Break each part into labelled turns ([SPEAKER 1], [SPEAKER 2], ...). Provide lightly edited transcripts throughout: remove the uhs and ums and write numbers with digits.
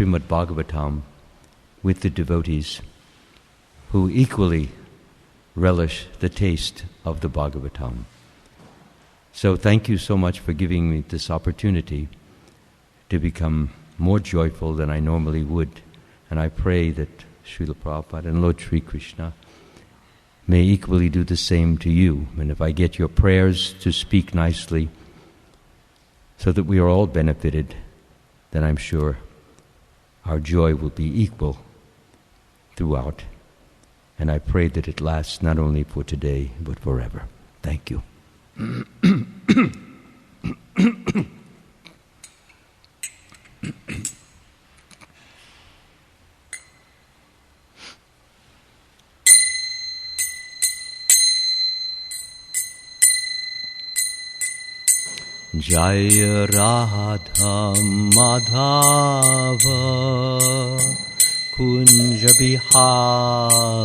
[SPEAKER 1] Srimad Bhagavatam with the devotees who equally relish the taste of the Bhagavatam. So thank you so much for giving me this opportunity to become more joyful than I normally would. And I pray that Srila Prabhupada and Lord Sri Krishna may equally do the same to you. And if I get your prayers to speak nicely so that we are all benefited, then I'm sure our joy will be equal throughout. And I pray that it lasts not only for today, but forever. Thank you. Jaya Radha Madhava Kunja Bihari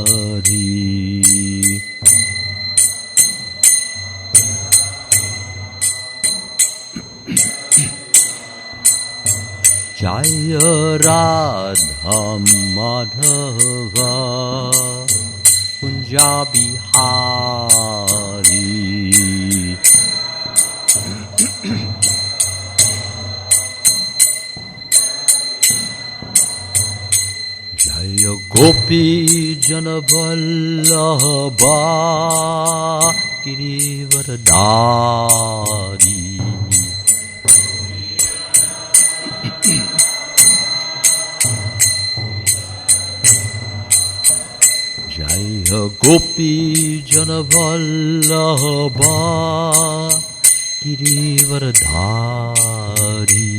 [SPEAKER 1] Jaya Radha Madhava Kunja Bihari Jaya Gopi Janavallabha Girivardhari Jaya Gopi Janavallabha Girivardhari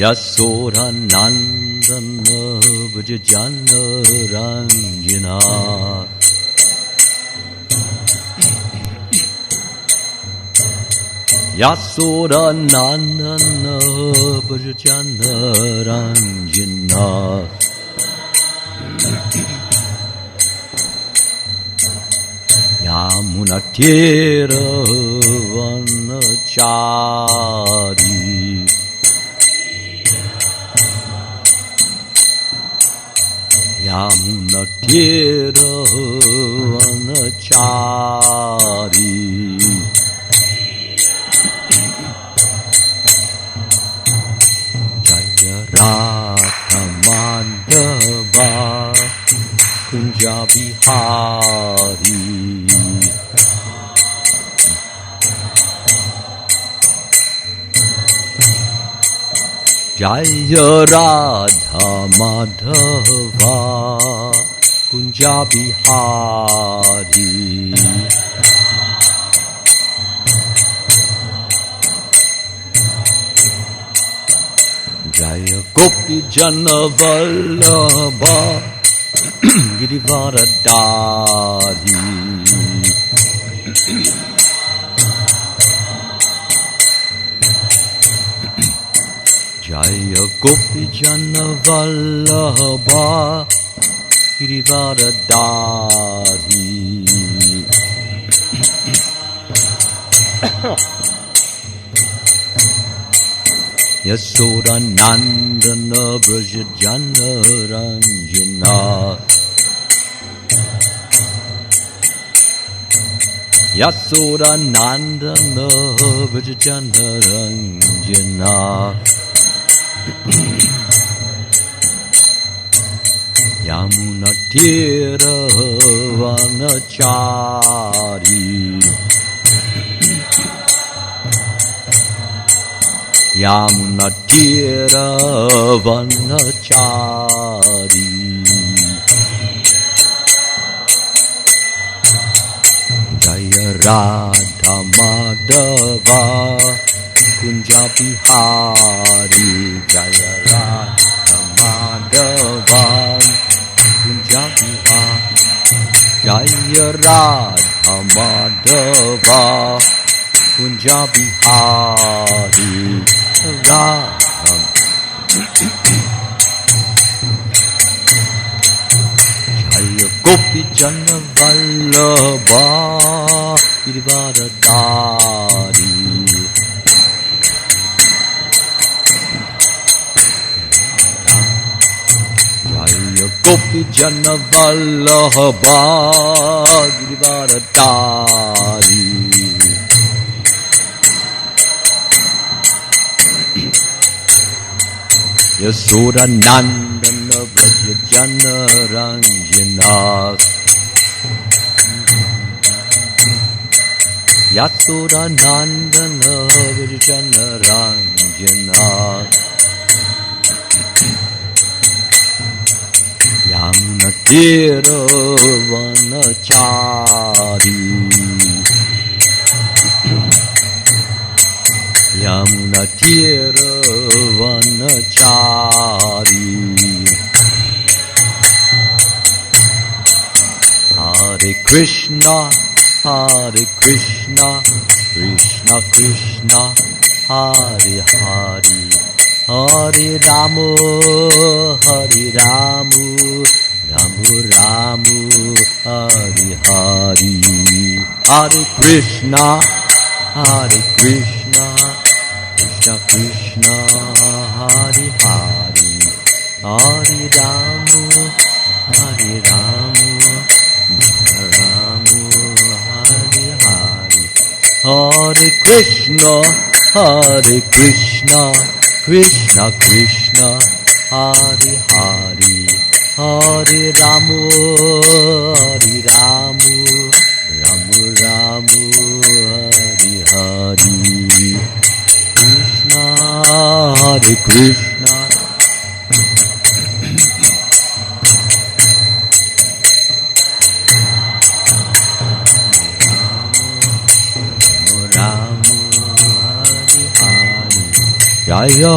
[SPEAKER 1] Yasodha Nandana Vajjana Ranjana Yasodha Nandana Vajjana Ranjana Yamunatira Vanachari Yamunatira Vanachari Jaya Radha Madhava Kunja Bihari Jaya Radha Madhava Kunja Bihari Jaya Gopi Janavallabha Girivardhari Jaya Gopi Janavallabha Girivardhari Yasodha Nandana Vrajjana Ranjana Yasodha Nandana Vrajjana Ranjana Yamunatira Vanachari Yamunatira Vanachari Jaya Radha Madhava Kunja Bihari Jaya Radha Madhava Kunja Bihari Jaya Radha Madhava Kunja Bihari Radha Jaya
[SPEAKER 2] Gopi Jana Vallabha Girivardhari Jaya Gopi Jana Vallabha Girivardhari Yasoda Nandana Vraja Jana Ranjana Yasoda Nandana Vraja Jana Ranjana Yamuna Tira Vanachari Yamuna Tira Vanachari Hare Krishna Krishna Krishna Hare Hare Hare Ramu Hare Ramu Ramu Ramu Hare Hare Hare Krishna Krishna Krishna Hare Hare Hare Ramu Hare Ramu Ramu Hare Hare Hare Krishna Krishna Krishna Hare Hare Hare Ramu Ramu Ramu Hare Hare Krishna Hare Krishna Ramu Hare Hare Jaya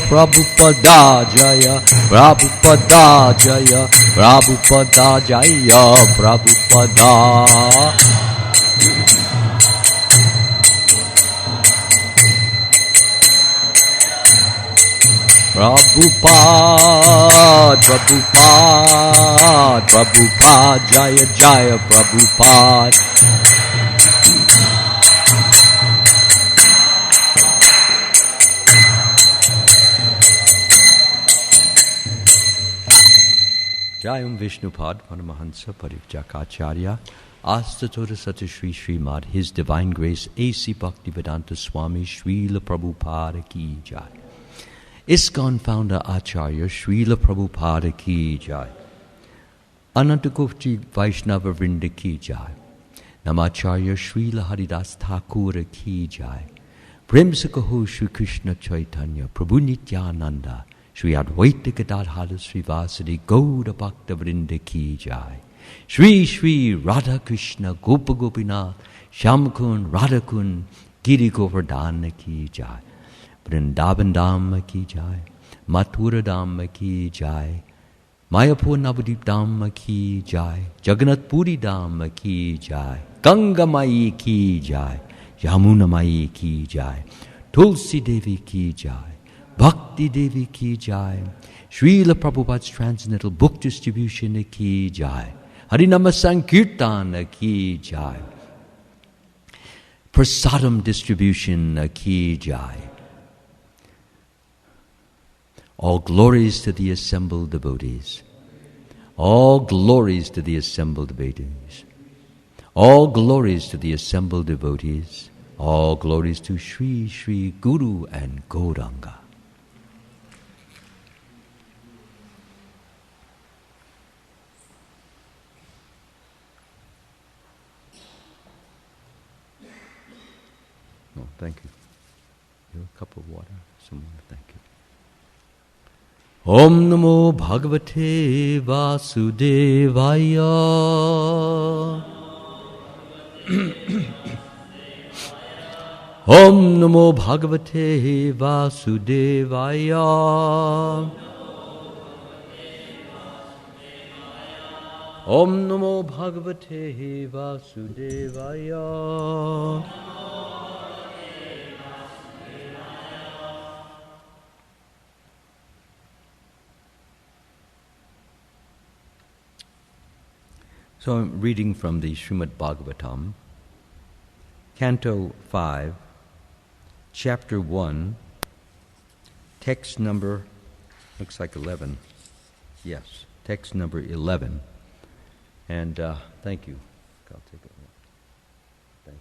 [SPEAKER 2] Prabhupada Jaya Prabhupada Jaya Prabhupada Jaya Prabhupada Prabhupada Jaya Jaya Prabhupada Jayam Vishnupad Paramahansa Parivjakacharya Astatora Sata Shri Srimad His Divine Grace A.C. Bhaktivedanta Swami Srila Prabhupada Ki Jai ISKCON founder Acharya Srila Prabhupada Ki Jai Anantakoti Vaishnava Vrinda Ki Jai Namacharya Srila Haridas Thakur Ki Jai Premsakaho Shri Krishna Chaitanya Prabhu Nityananda Shri Advaita Gadadhara Srivasadi Gauda Bhakta Vrinda Ki Jai Shri Shri Radha Krishna Gopa Gopinath Shyamkun Radhakun Giri Govardhana Ki Jai Vrindavan Dhamma Ki Jai Mathura Dhamma Ki Jai Mayapur Navadip Dhamma Ki Jai Jagannath Puri Dhamma Ki Jai Ganga Mai Ki Jai Yamuna Mai Ki Jai Tulsi Devi Ki Jai Bhakti Devi Ki Jai Srila Prabhupada's Transcendental Book Distribution Ki Jai Harinama Sankirtan Ki Jai Prasadam Distribution Ki Jai All glories to the assembled devotees. All glories to the assembled devotees. All glories to the assembled devotees. All glories to Sri Sri Guru and Gauranga. Oh, thank you. You have a cup of water? Some water, thank you. Om Namo Bhagavate Vasudevaya. Om Namo Bhagavate Vasudevaya. Om Namo Bhagavate Vasudevaya.
[SPEAKER 1] So I'm reading from the Srimad Bhagavatam, Canto 5, Chapter 1, text number, looks like 11. Yes, text number 11. And thank you. I'll take it. Thank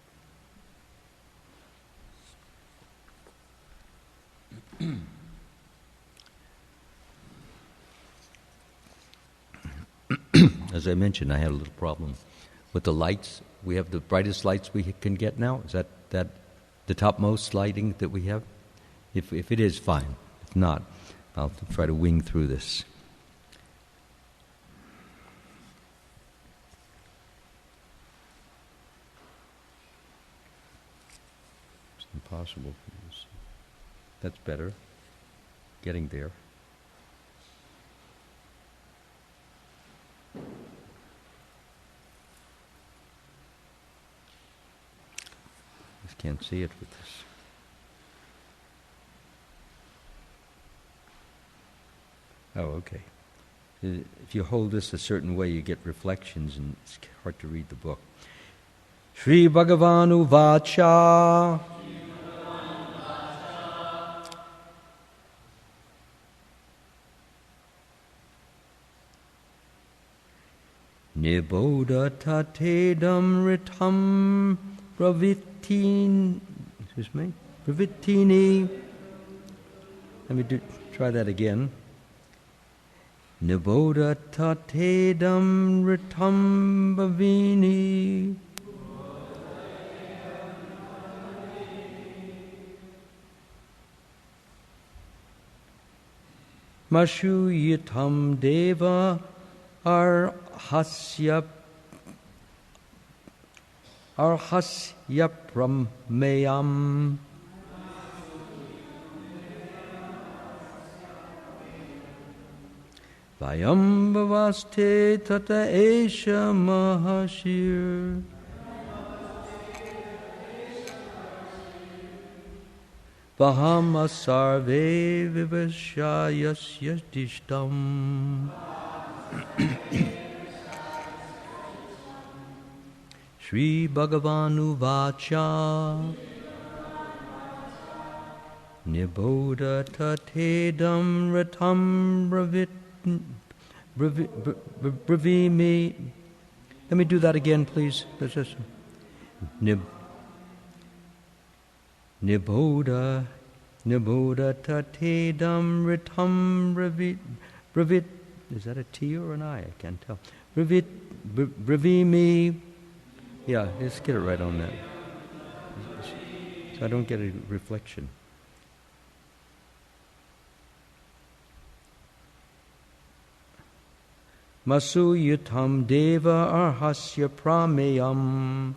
[SPEAKER 1] you. As I mentioned, I had a little problem with the lights. We have the brightest lights we can get now. Is that the topmost lighting that we have? If it is, fine. If not, I'll try to wing through this. It's impossible for you to see. That's better. Getting there. Just can't see it with this. Oh, okay. If you hold this a certain way, you get reflections, and it's hard to read the book. Sri Bhagavan Uvacha. Niboda tatedam ritam pravitini. Excuse me? Pravitini. Let me try that again. Niboda tatedam ritam bhavini. Mashu yitam deva arhasya prameyam. Vayam bhavaste tata esha mahashir. Vahama sarve vivashayasya dishtam. Sri Bhagavan Uvacha. Niboda tatedam ratam bravimi. Let me do that again, please. Let's just Niboda tatedam ratam bravit. Is that a T or an I? I can't tell. Bravimi. Yeah, let's get it right on that. So I don't get a reflection. Masu yutam deva arhasya prameyam.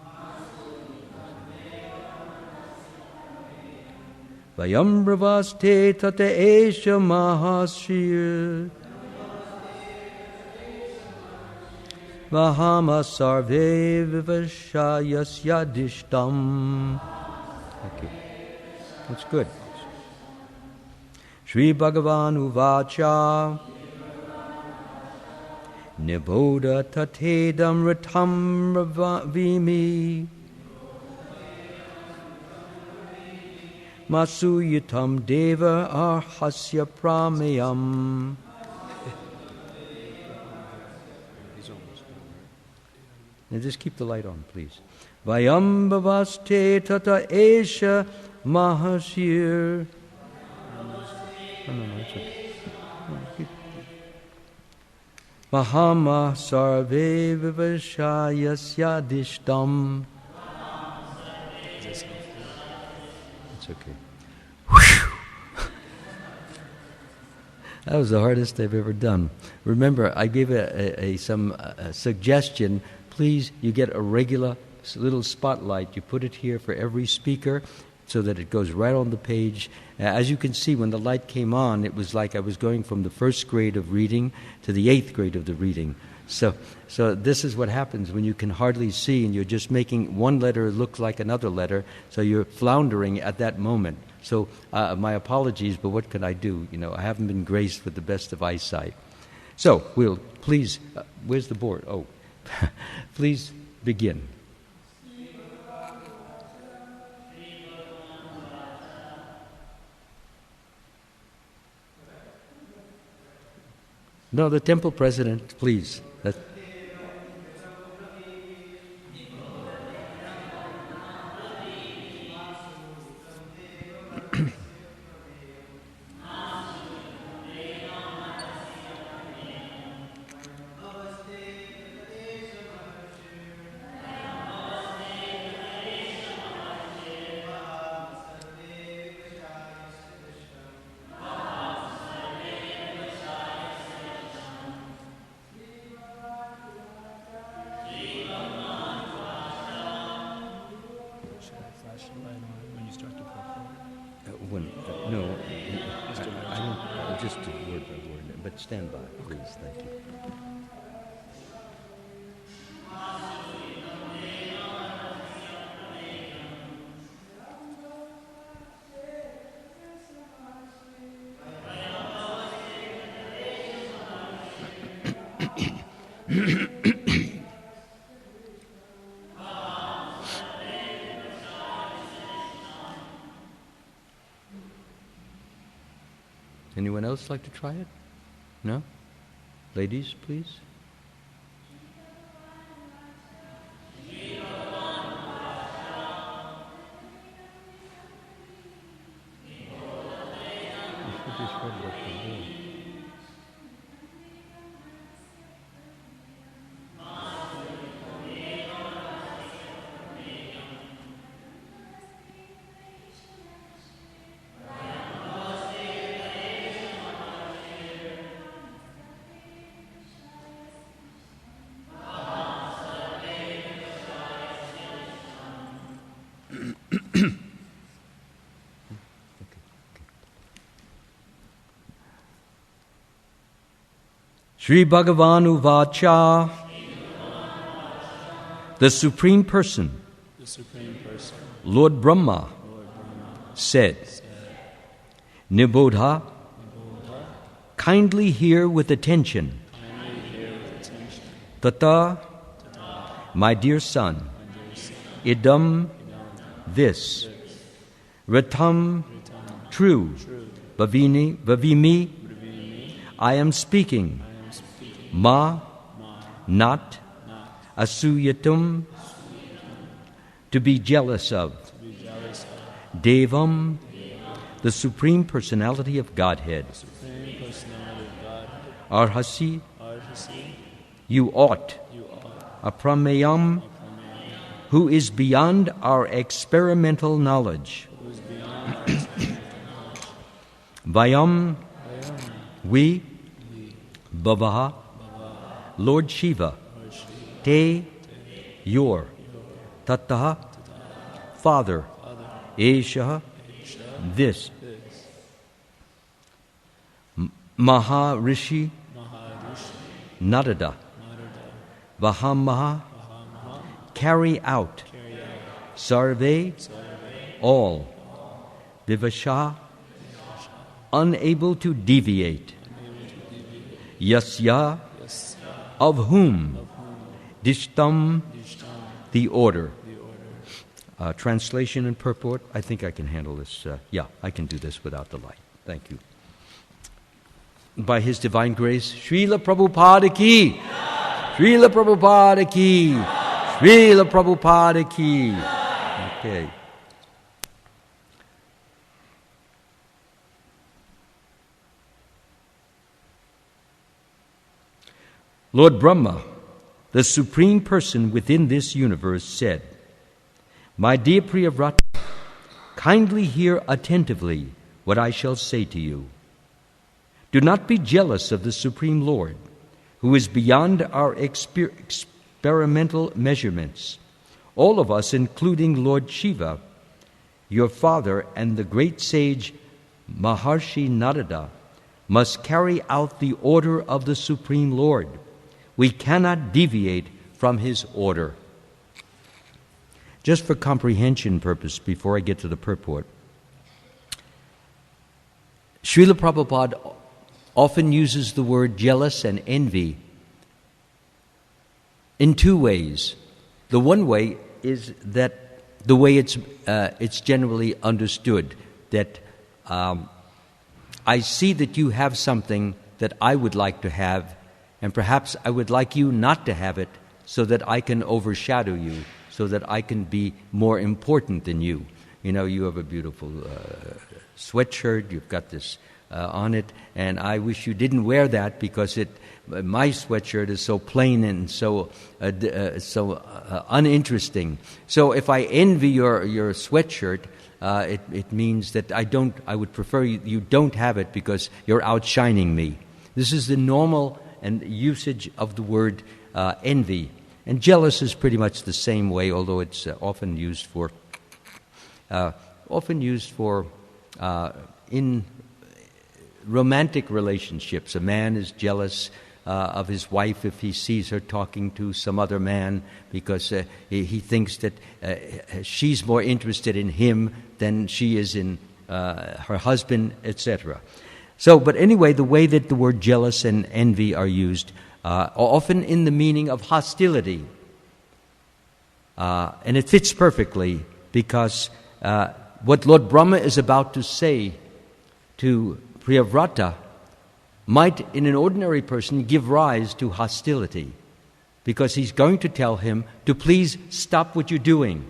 [SPEAKER 1] Vayam bravaste tate esha mahashir. Vahama sarve vivashayasya dishtam. Thank you. That's good. Sri Bhagavan Uvacha. Niboda tatedam ratam ravimi. Masuyutam deva arhasya prameyam. Now just keep the light on, please. Vayam bhavaste tata esha mahashir. No, it's okay. Mahama sarve vivashayasya dishtam. It's okay. That was the hardest I've ever done. Remember, I gave some suggestion. Please, you get a regular little spotlight. You put it here for every speaker so that it goes right on the page. As you can see, when the light came on, it was like I was going from the first grade of reading to the 8th grade of the reading. So this is what happens when you can hardly see and you're just making one letter look like another letter, so you're floundering at that moment. So my apologies, but what can I do? I haven't been graced with the best of eyesight. So we'll please, where's the board? Oh, Please begin. No, the temple president, please. Just word by word, but stand by, please. Thank you. Anyone else like to try it? No? Ladies, please. Sri Bhagavan Uvacha, the Supreme Person, Lord Brahma, said, Nibodha, kindly hear with attention. Tata, my dear son, idam, this, ratam, true, bhavimi, I am speaking. Ma, not, asuyatum, to be jealous of. Devam, the Supreme Personality of Godhead. Arhasi, you ought. Aprameyam, who is beyond our experimental knowledge. Vayam, we, Bhavaha, Lord Shiva, Te, your, Tattaha, Father, Esha, this, Maharishi, Narada, Vahamaha, carry out, Sarve, all, Vivasha, unable to deviate, Yasya, of whom, Dishtam, the order. Translation and purport, I think I can handle this. I can do this without the light. Thank you. By His divine grace, Srila Prabhupada ki, Srila Prabhupada ki, Srila Prabhupada ki. Okay. Lord Brahma, the Supreme Person within this universe, said, My dear Priyavrata, kindly hear attentively what I shall say to you. Do not be jealous of the Supreme Lord, who is beyond our experimental measurements. All of us, including Lord Shiva, your father, and the great sage Maharshi Narada, must carry out the order of the Supreme Lord. We cannot deviate from His order. Just for comprehension purpose, before I get to the purport, Srila Prabhupada often uses the word jealous and envy in two ways. The one way is that the way it's generally understood, that I see that you have something that I would like to have, and perhaps I would like you not to have it so that I can overshadow you, so that I can be more important than you. You know, you have a beautiful sweatshirt, you've got this on it, and I wish you didn't wear that because my sweatshirt is so plain and so uninteresting. So if I envy your sweatshirt, it means that I would prefer you don't have it because you're outshining me. This is the normal and usage of the word envy. And jealous is pretty much the same way, although it's often used for in romantic relationships. A man is jealous of his wife if he sees her talking to some other man because he thinks that she's more interested in him than she is in her husband, etc. So, but anyway, the way that the word jealous and envy are used are often in the meaning of hostility. And it fits perfectly because what Lord Brahma is about to say to Priyavrata might, in an ordinary person, give rise to hostility, because he's going to tell him to please stop what you're doing,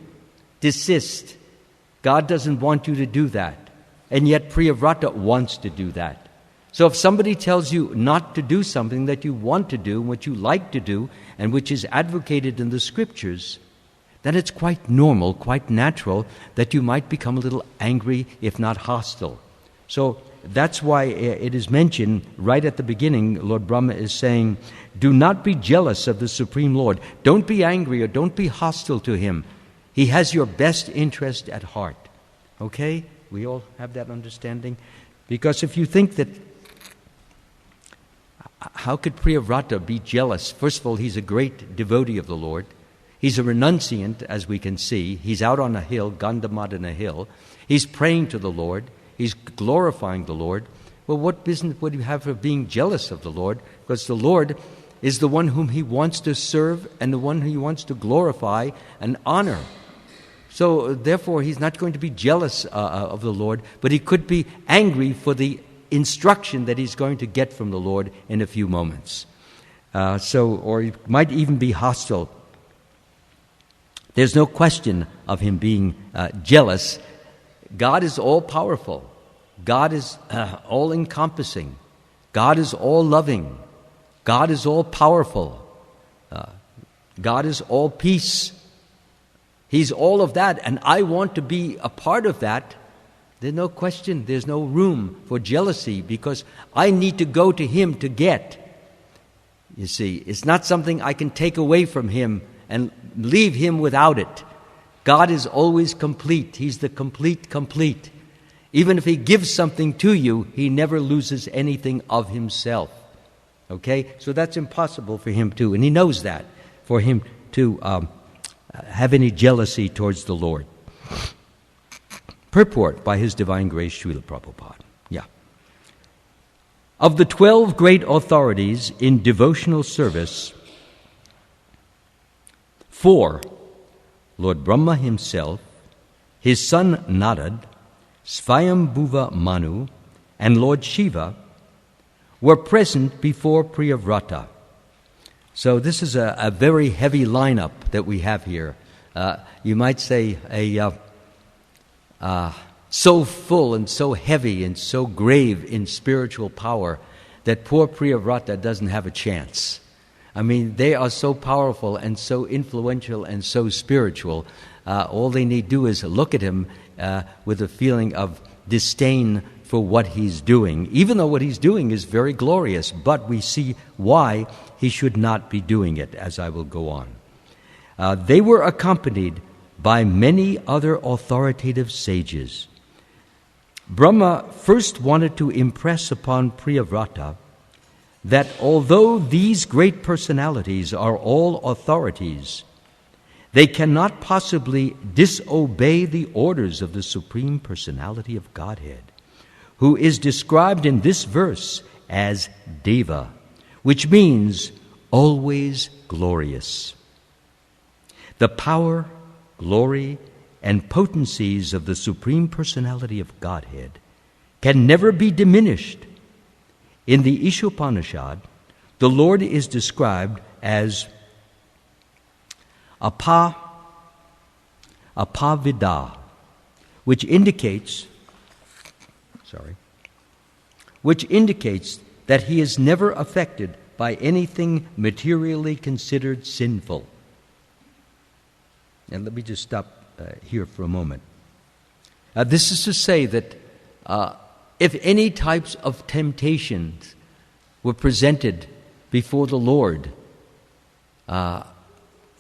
[SPEAKER 1] desist. God doesn't want you to do that, and yet Priyavrata wants to do that. So if somebody tells you not to do something that you want to do, what you like to do, and which is advocated in the scriptures, then it's quite normal, quite natural that you might become a little angry, if not hostile. So that's why it is mentioned right at the beginning. Lord Brahma is saying, do not be jealous of the Supreme Lord. Don't be angry or don't be hostile to Him. He has your best interest at heart. Okay? We all have that understanding? Because if you think that, how could Priyavrata be jealous? First of all, he's a great devotee of the Lord. He's a renunciant, as we can see. He's out on a hill, Gandhamadana hill. He's praying to the Lord. He's glorifying the Lord. Well, what business would you have of being jealous of the Lord? Because the Lord is the one whom He wants to serve and the one who He wants to glorify and honor. So, therefore, He's not going to be jealous of the Lord, but He could be angry for the instruction that He's going to get from the Lord in a few moments. Or He might even be hostile. There's no question of Him being jealous. God is all-powerful. God is all-encompassing. God is all-loving. God is all-powerful. God is all-peace. He's all of that, and I want to be a part of that. There's no question. There's no room for jealousy because I need to go to Him to get. You see, it's not something I can take away from Him and leave Him without it. God is always complete. He's the complete. Even if He gives something to you, He never loses anything of Himself. Okay? So that's impossible for Him to, and He knows that, for Him to have any jealousy towards the Lord. Purport by His Divine Grace, Srila Prabhupada. Yeah. Of the 12 great authorities in devotional service, 4, Lord Brahma himself, his son Narad, Svayambhuva Manu, and Lord Shiva were present before Priyavrata. So this is a very heavy lineup that we have here. You might say so full and so heavy and so grave in spiritual power that poor Priyavrata doesn't have a chance. I mean, they are so powerful and so influential and so spiritual. All they need to do is look at him with a feeling of disdain for what he's doing, even though what he's doing is very glorious, but we see why he should not be doing it, as I will go on. They were accompanied by many other authoritative sages. Brahma first wanted to impress upon Priyavrata that although these great personalities are all authorities, they cannot possibly disobey the orders of the Supreme Personality of Godhead, who is described in this verse as Deva, which means always glorious. the power, glory, and potencies of the Supreme Personality of Godhead can never be diminished. In the Ishopanishad, the Lord is described as apavida, which indicates that he is never affected by anything materially considered sinful. And let me just stop here for a moment. This is to say that if any types of temptations were presented before the Lord,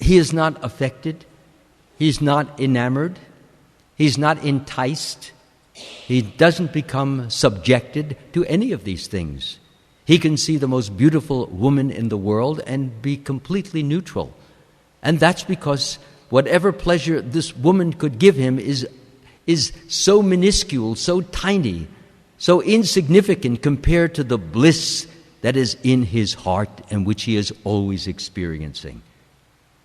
[SPEAKER 1] he is not affected, he's not enamored, he's not enticed, he doesn't become subjected to any of these things. He can see the most beautiful woman in the world and be completely neutral. And that's because whatever pleasure this woman could give him is so minuscule, so tiny, so insignificant compared to the bliss that is in his heart and which he is always experiencing.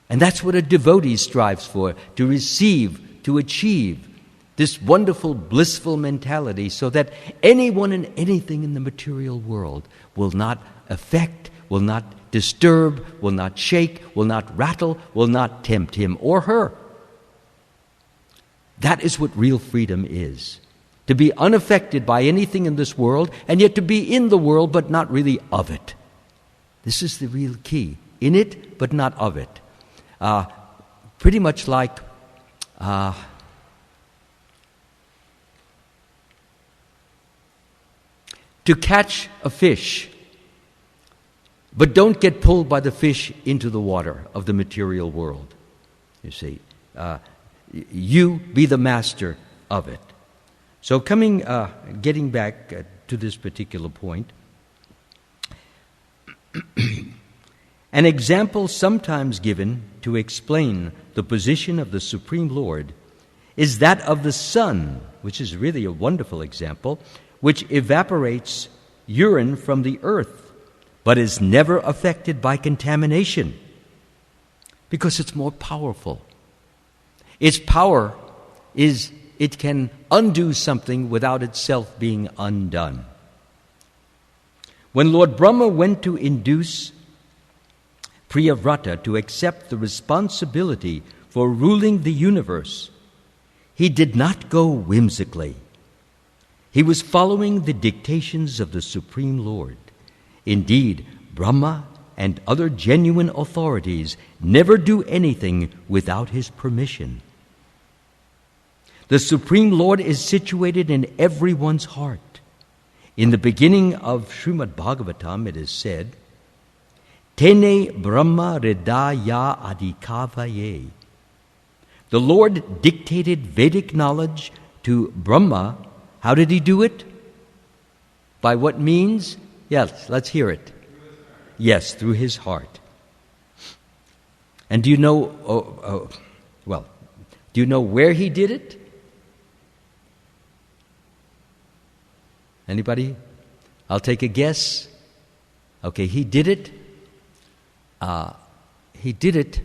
[SPEAKER 1] And that's what a devotee strives for, to receive, to achieve this wonderful, blissful mentality so that anyone and anything in the material world will not affect, will not disturb, will not shake, will not rattle, will not tempt him or her. That is what real freedom is. To be unaffected by anything in this world, and yet to be in the world but not really of it. This is the real key. In it, but not of it. Pretty much like to catch a fish, but don't get pulled by the fish into the water of the material world. You see, you be the master of it. So getting back to this particular point, an example sometimes given to explain the position of the Supreme Lord is that of the sun, which is really a wonderful example, which evaporates urine from the earth, but is never affected by contamination because it's more powerful. Its power is it can undo something without itself being undone. When Lord Brahma went to induce Priyavrata to accept the responsibility for ruling the universe, he did not go whimsically. He was following the dictations of the Supreme Lord. Indeed, Brahma and other genuine authorities never do anything without his permission. The Supreme Lord is situated in everyone's heart. In the beginning of Srimad Bhagavatam, it is said, Tene Brahma Hridaya Adhikavaye. The Lord dictated Vedic knowledge to Brahma. How did he do it? By what means? Yes, let's hear it. Yes, through his heart. And do you know, do you know where he did it? Anybody? I'll take a guess. Okay, he did it. He did it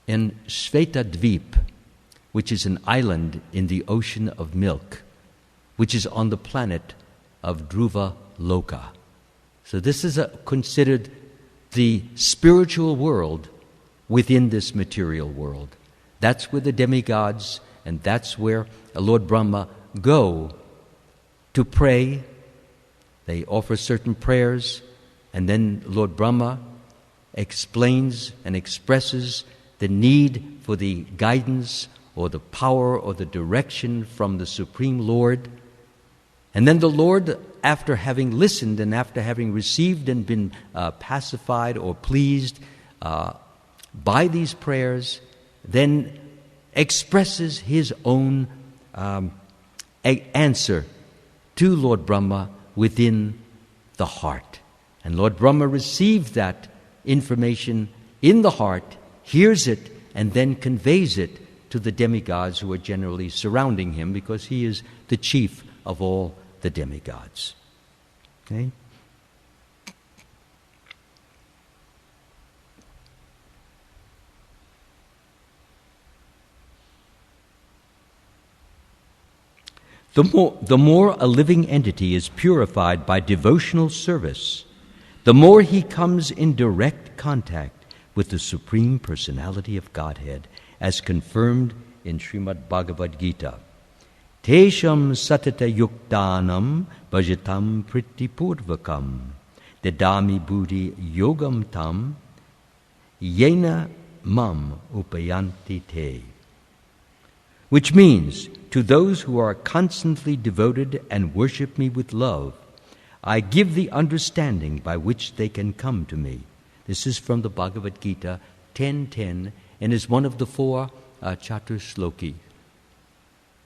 [SPEAKER 1] in Shvetadvip, which is an island in the ocean of milk, which is on the planet of Dhruva Loka. So this is considered the spiritual world within this material world. That's where the demigods and that's where Lord Brahma go to pray. They offer certain prayers, and then Lord Brahma explains and expresses the need for the guidance or the power or the direction from the Supreme Lord. And then the Lord, after having listened and after having received and been pacified or pleased by these prayers, then expresses his own answer to Lord Brahma within the heart. And Lord Brahma received that information in the heart, hears it, and then conveys it to the demigods who are generally surrounding him because he is the chief of all the demigods. Okay? The more a living entity is purified by devotional service, the more he comes in direct contact with the Supreme Personality of Godhead, as confirmed in Srimad Bhagavad Gita. Tesham satata yuktanam bhajatam pritipurvakam dedami buddhi yogam tam yena mam upayanti te. Which means, to those who are constantly devoted and worship me with love, I give the understanding by which they can come to me. This is from the Bhagavad Gita 10.10 and is one of the 4 Chaturshloki,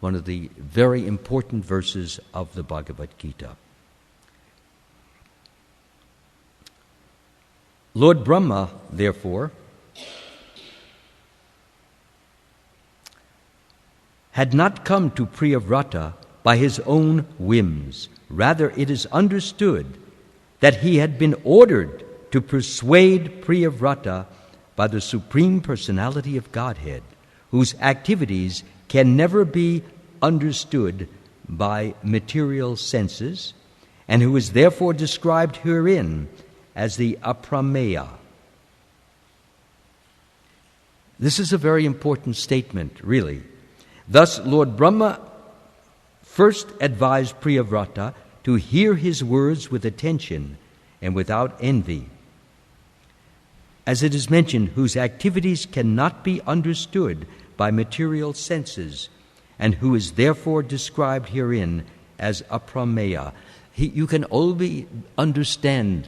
[SPEAKER 1] one of the very important verses of the Bhagavad Gita. Lord Brahma, therefore, had not come to Priyavrata by his own whims. Rather, it is understood that he had been ordered to persuade Priyavrata by the Supreme Personality of Godhead, whose activities can never be understood by material senses, and who is therefore described herein as the aprameya. This is a very important statement, really. Thus, Lord Brahma first advised Priyavrata to hear his words with attention and without envy. As it is mentioned, whose activities cannot be understood by material senses, and who is therefore described herein as aprameya. You can only understand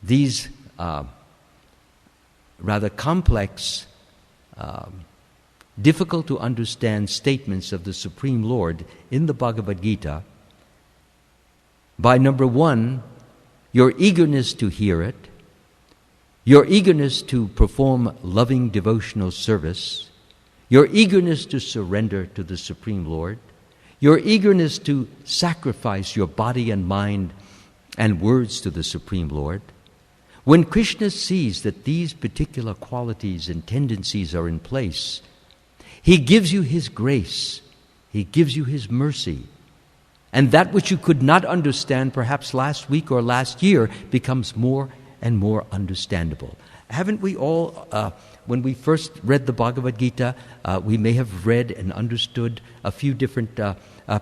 [SPEAKER 1] these rather complex, difficult to understand statements of the Supreme Lord in the Bhagavad Gita by, number 1, your eagerness to hear it, your eagerness to perform loving devotional service, your eagerness to surrender to the Supreme Lord, your eagerness to sacrifice your body and mind and words to the Supreme Lord. When Krishna sees that these particular qualities and tendencies are in place, he gives you his grace, he gives you his mercy, and that which you could not understand perhaps last week or last year becomes more and more understandable. Haven't we all, when we first read the Bhagavad Gita, we may have read and understood a few different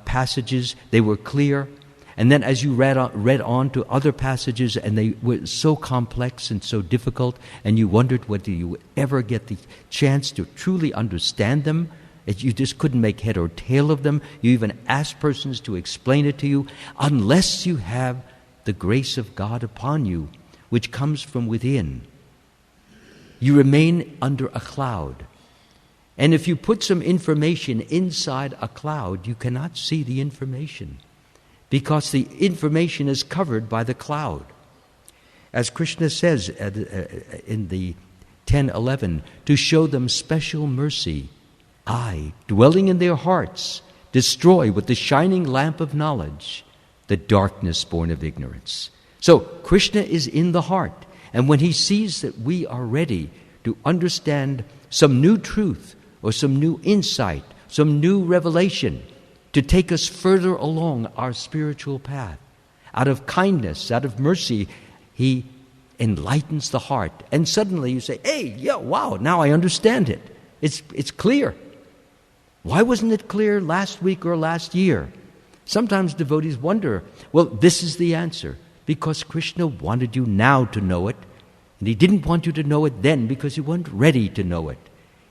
[SPEAKER 1] passages. They were clear. And then as you read on to other passages, and they were so complex and so difficult, and you wondered whether you would ever get the chance to truly understand them. You just couldn't make head or tail of them. You even asked persons to explain it to you. Unless you have the grace of God upon you, which comes from within, you remain under a cloud. And if you put some information inside a cloud, you cannot see the information, because the information is covered by the cloud. As Krishna says in the 10:11, to show them special mercy, I, dwelling in their hearts, destroy with the shining lamp of knowledge the darkness born of ignorance. So Krishna is in the heart, and when he sees that we are ready to understand some new truth or some new insight, some new revelation, to take us further along our spiritual path, out of kindness, out of mercy, he enlightens the heart. And suddenly you say, hey, yeah, wow, now I understand it. It's clear. Why wasn't it clear last week or last year? Sometimes devotees wonder, well, this is the answer. Because Krishna wanted you now to know it, and he didn't want you to know it then because you weren't ready to know it.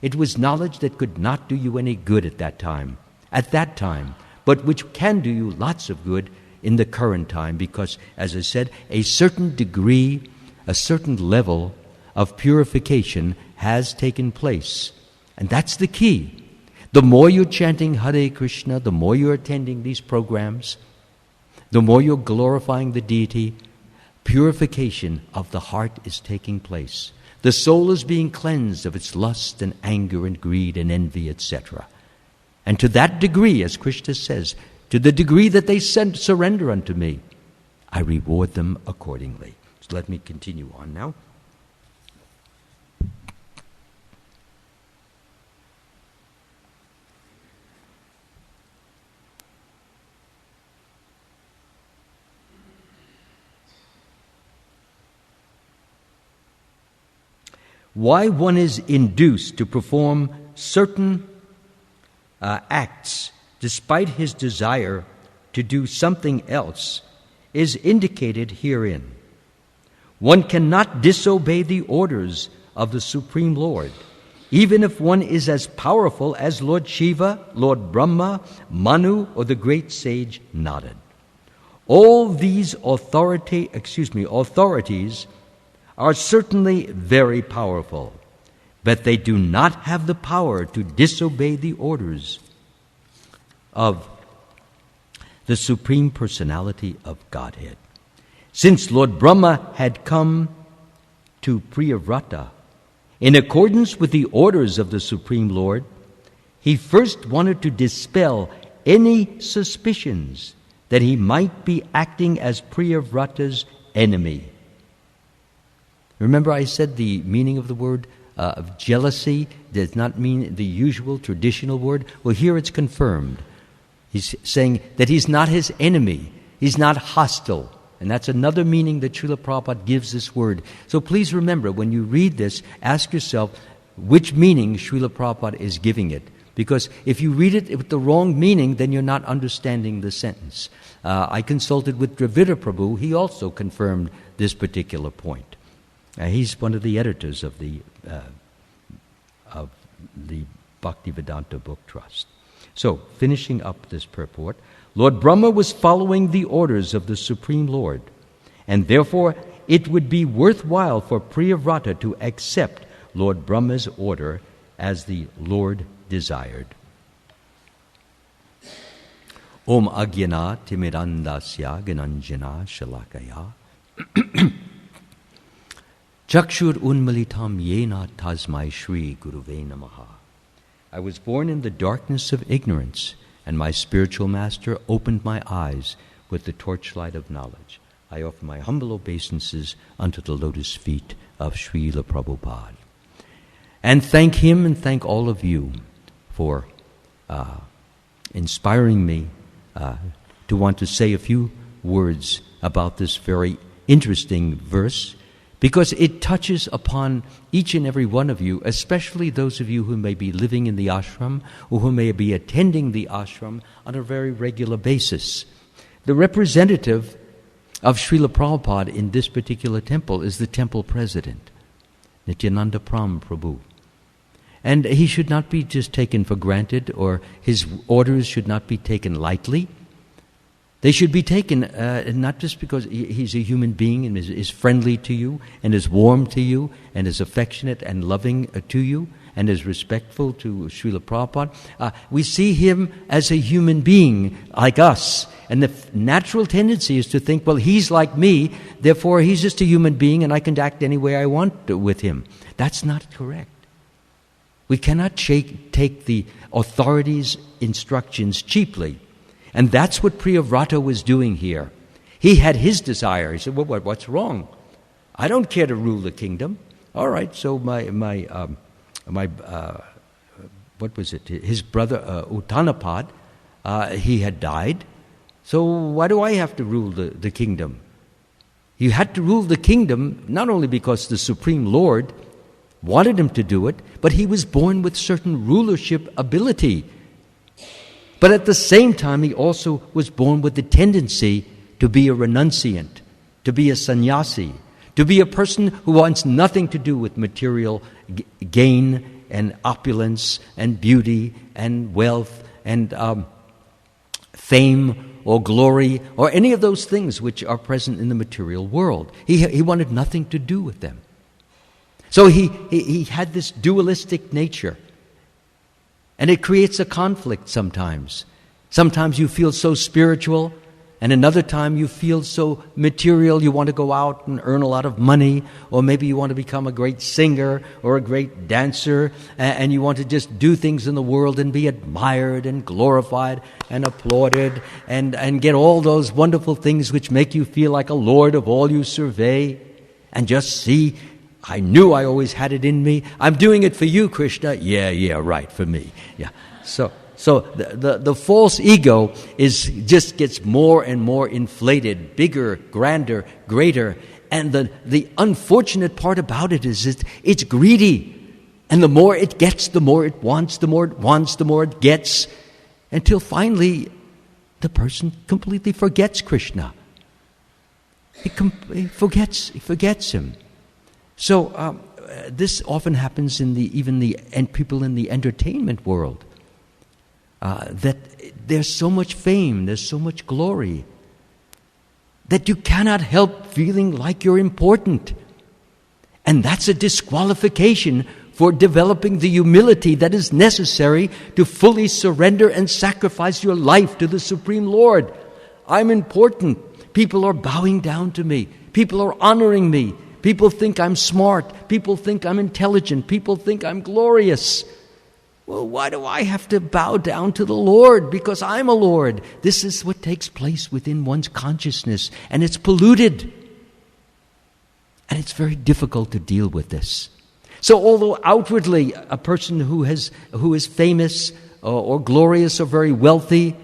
[SPEAKER 1] It was knowledge that could not do you any good at that time, but which can do you lots of good in the current time, because, as I said, a certain degree, a certain level of purification has taken place. And that's the key. The more you're chanting Hare Krishna, the more you're attending these programs, the more you're glorifying the deity, purification of the heart is taking place. The soul is being cleansed of its lust and anger and greed and envy, etc. And to that degree, as Krishna says, to the degree that they surrender unto me, I reward them accordingly. So let me continue on now. why one is induced to perform certain acts despite his desire to do something else is indicated herein. One cannot disobey the orders of the Supreme Lord, even if one is as powerful as Lord Shiva, Lord Brahma, Manu, or the great sage Narad. All these authorities are certainly very powerful, but they do not have the power to disobey the orders of the Supreme Personality of Godhead. Since Lord Brahma had come to Priyavrata in accordance with the orders of the Supreme Lord, he first wanted to dispel any suspicions that he might be acting as Priyavrata's enemy. Remember I said the meaning of the word of jealousy does not mean the usual traditional word? Well, here it's confirmed. He's saying that he's not his enemy. He's not hostile. And that's another meaning that Srila Prabhupada gives this word. So please remember, when you read this, ask yourself which meaning Srila Prabhupada is giving it. Because if you read it with the wrong meaning, then you're not understanding the sentence. I consulted with Dravida Prabhu. He also confirmed this particular point. He's one of the editors of the Bhaktivedanta Book Trust. So, finishing up this purport, Lord Brahma was following the orders of the Supreme Lord, and therefore it would be worthwhile for Priyavrata to accept Lord Brahma's order as the Lord desired. Om Agyana Timirandasya Gananjana Shalakaya Chakshur Unmalitam Yena Tasmai Shri Guruve Namaha. I was born in the darkness of ignorance, and my spiritual master opened my eyes with the torchlight of knowledge. I offer my humble obeisances unto the lotus feet of Srila Prabhupada. And thank him and thank all of you for inspiring me to want to say a few words about this very interesting verse, because it touches upon each and every one of you, especially those of you who may be living in the ashram or who may be attending the ashram on a very regular basis. The representative of Srila Prabhupada in this particular temple is the temple president, Nityananda Pram Prabhu. And he should not be just taken for granted, or his orders should not be taken lightly. They should be taken not just because he's a human being and is friendly to you and is warm to you and is affectionate and loving to you and is respectful to Srila Prabhupada. We see him as a human being like us. And the natural tendency is to think, well, he's like me, therefore he's just a human being and I can act any way I want with him. That's not correct. We cannot take the authorities' instructions cheaply. And that's what Priyavrata was doing here. He had his desire. He said, well, what's wrong? I don't care to rule the kingdom. All right, so what was it? His brother Uttanapad, he had died. So why do I have to rule the kingdom? He had to rule the kingdom not only because the Supreme Lord wanted him to do it, but he was born with certain rulership ability. But at the same time, he also was born with the tendency to be a renunciant, to be a sannyasi, to be a person who wants nothing to do with material gain and opulence and beauty and wealth and fame or glory or any of those things which are present in the material world. He wanted nothing to do with them. So he had this dualistic nature. And it creates a conflict sometimes. Sometimes you feel so spiritual, and another time you feel so material, you want to go out and earn a lot of money, or maybe you want to become a great singer or a great dancer, and you want to just do things in the world and be admired and glorified and applauded and get all those wonderful things which make you feel like a lord of all you survey, and just see, I knew I always had it in me. I'm doing it for you, Krishna. Yeah, right, for me. Yeah. So the false ego just gets more and more inflated, bigger, grander, greater,
[SPEAKER 2] And the unfortunate part about it is it's greedy. And the more it gets, the more it wants, the more it wants, the more it gets, until finally the person completely forgets Krishna. He forgets him. So this often happens in people in the entertainment world. That there's so much fame, there's so much glory, that you cannot help feeling like you're important. And that's a disqualification for developing the humility that is necessary to fully surrender and sacrifice your life to the Supreme Lord. I'm important. People are bowing down to me. People are honoring me. People think I'm smart. People think I'm intelligent. People think I'm glorious. Well, why do I have to bow down to the Lord? Because I'm a Lord. This is what takes place within one's consciousness, and it's polluted. And it's very difficult to deal with this. So although outwardly a person who is famous or glorious or very wealthy,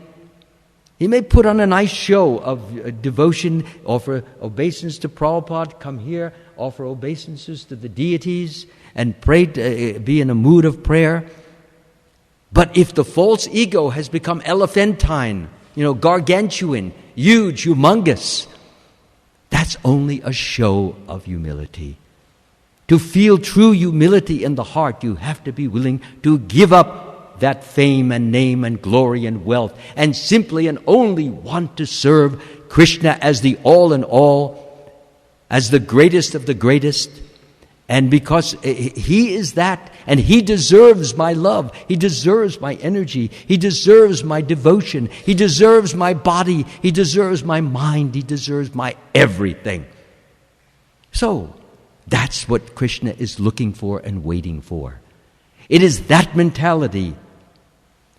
[SPEAKER 2] he may put on a nice show of devotion, offer obeisance to Prabhupada, come here, offer obeisances to the deities, and pray, be in a mood of prayer. But if the false ego has become elephantine, gargantuan, huge, humongous, that's only a show of humility. To feel true humility in the heart, you have to be willing to give up that fame and name and glory and wealth, and simply and only want to serve Krishna as the all in all, as the greatest of the greatest. And because He is that, and He deserves my love, He deserves my energy, He deserves my devotion, He deserves my body, He deserves my mind, He deserves my everything. So, that's what Krishna is looking for and waiting for. It is that mentality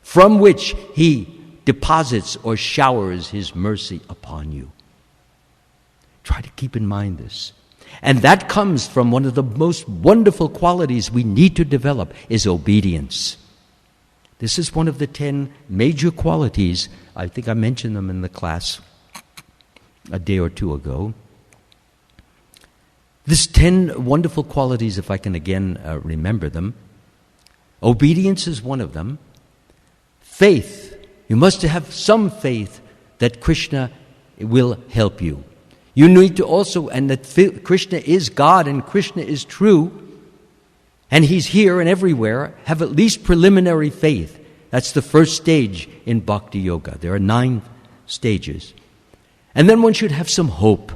[SPEAKER 2] from which He deposits or showers His mercy upon you. Try to keep in mind this. And that comes from one of the most wonderful qualities we need to develop is obedience. This is one of the 10 major qualities. I think I mentioned them in the class a day or two ago. These 10 wonderful qualities, if I can again remember them. Obedience is one of them. Faith. You must have some faith that Krishna will help you. You need to also, and that Krishna is God and Krishna is true, and He's here and everywhere, have at least preliminary faith. That's the first stage in Bhakti Yoga. There are 9 stages. And then one should have some hope.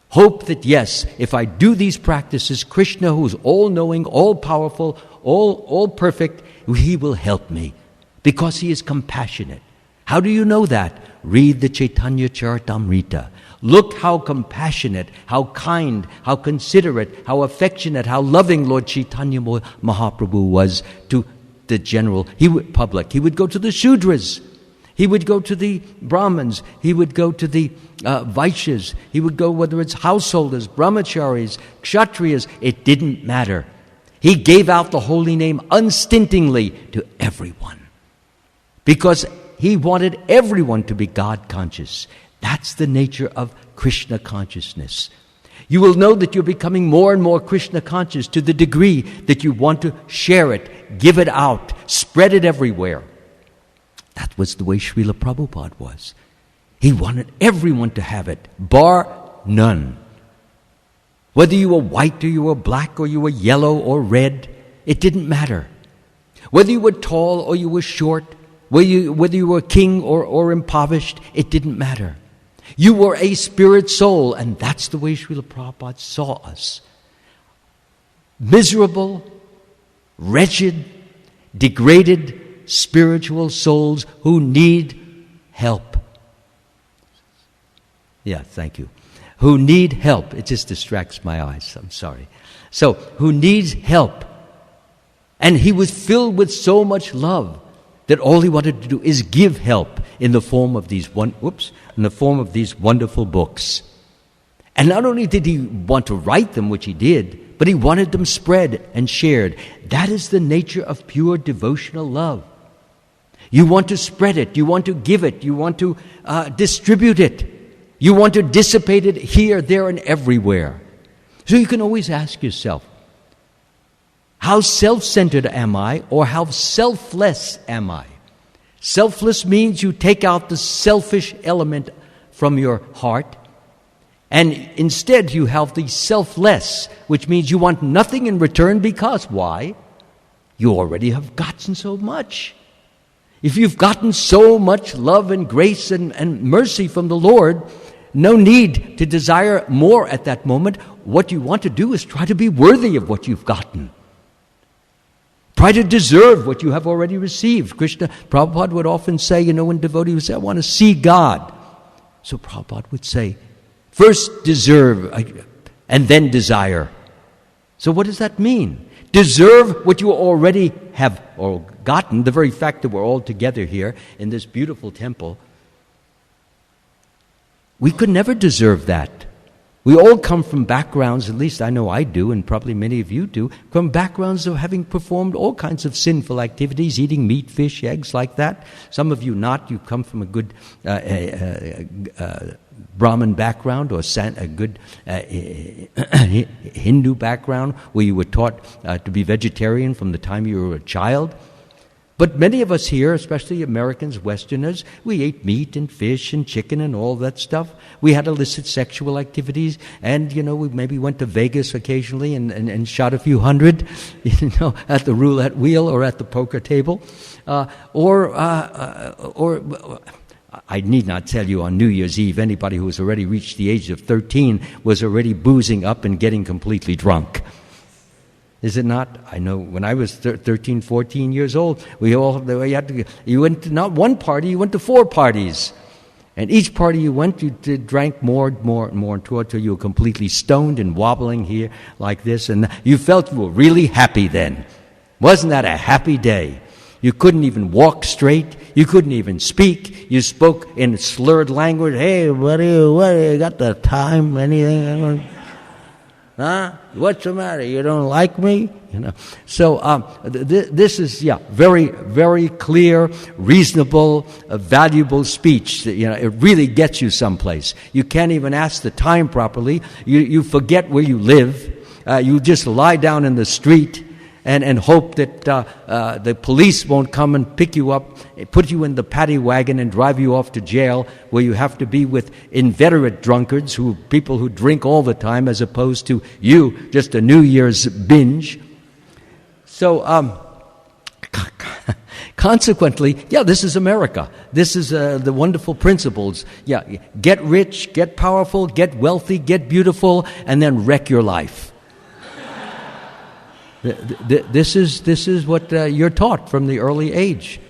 [SPEAKER 2] Hope that yes, if I do these practices, Krishna, who is all-knowing, all-powerful, all perfect, He will help me because He is compassionate. How do you know that? Read the Chaitanya Charitamrita. Look how compassionate, how kind, how considerate, how affectionate, how loving Lord Chaitanya Mahaprabhu was to the general public. He would go to the Shudras. He would go to the Brahmins. He would go to the Vaishyas. He would go, whether it's householders, brahmacharis, kshatriyas, it didn't matter. He gave out the holy name unstintingly to everyone because He wanted everyone to be God conscious. That's the nature of Krishna consciousness. You will know that you're becoming more and more Krishna conscious to the degree that you want to share it, give it out, spread it everywhere. That was the way Srila Prabhupada was. He wanted everyone to have it, bar none. Whether you were white or you were black or you were yellow or red, it didn't matter. Whether you were tall or you were short, whether you were king or impoverished, it didn't matter. You were a spirit soul, and that's the way Srila Prabhupada saw us. Miserable, wretched, degraded, spiritual souls who need help. Yeah, thank you. Who need help. It just distracts my eyes. I'm sorry. So, who needs help. And He was filled with so much love that all He wanted to do is give help in the form of these wonderful books. And not only did He want to write them, which He did, but He wanted them spread and shared. That is the nature of pure devotional love. You want to spread it, you want to give it, you want to distribute it.
[SPEAKER 1] You want to dissipate it here, there, and everywhere. So you can always ask yourself, how self-centered am I, or how selfless am I? Selfless means you take out the selfish element from your heart, and instead you have the selfless, which means you want nothing in return because why? You already have gotten so much. If you've gotten so much love and grace and mercy from the Lord, no need to desire more at that moment. What you want to do is try to be worthy of what you've gotten. Try to deserve what you have already received. Prabhupada would often say, when devotees would say, I want to see God. So Prabhupada would say, first deserve and then desire. So what does that mean? Deserve what you already have or gotten. The very fact that we're all together here in this beautiful temple, we could never deserve that. We all come from backgrounds, at least I know I do, and probably many of you do, from backgrounds of having performed all kinds of sinful activities, eating meat, fish, eggs, like that. Some of you not. You come from a good Brahmin background or a good Hindu background where you were taught to be vegetarian from the time you were a child. But many of us here, especially Americans, Westerners, we ate meat and fish and chicken and all that stuff. We had illicit sexual activities, and we maybe went to Vegas occasionally and shot a few hundred, at the roulette wheel or at the poker table, or I need not tell you, on New Year's Eve, anybody who has already reached the age of 13 was already boozing up and getting completely drunk. Is it not? I know when I was 13, 14 years old, you went to not one party, you went to 4 parties. And each party you went, you drank more until you were completely stoned and wobbling here like this. And you felt you were really happy then. Wasn't that a happy day? You couldn't even walk straight. You couldn't even speak. You spoke in slurred language. Hey, buddy, what, you got the time? Anything? Huh? What's the matter? You don't like me? So this is very, very clear, reasonable, valuable speech. It really gets you someplace. You can't even ask the time properly. You forget where you live. You just lie down in the street and hope that the police won't come and pick you up, put you in the paddy wagon and drive you off to jail, where you have to be with inveterate drunkards, people who drink all the time, as opposed to you, just a New Year's binge. So, consequently, this is America. This is the wonderful principles. Get rich, get powerful, get wealthy, get beautiful, and then wreck your life. This is what you're taught from the early age.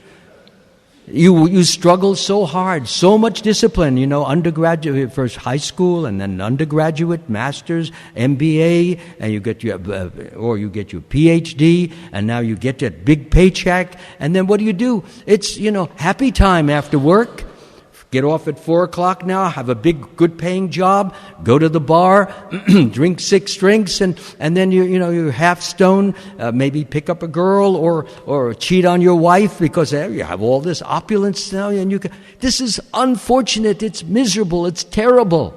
[SPEAKER 1] You struggle so hard, so much discipline. Undergraduate, first high school, and then undergraduate, master's, MBA, and you get your PhD, and now you get that big paycheck. And then what do? It's happy time after work. Get off at 4 o'clock now, have a big, good-paying job, go to the bar, drink 6 drinks, and then you're half stoned, maybe pick up a girl or cheat on your wife because you have all this opulence now, and this is unfortunate, it's miserable, it's terrible,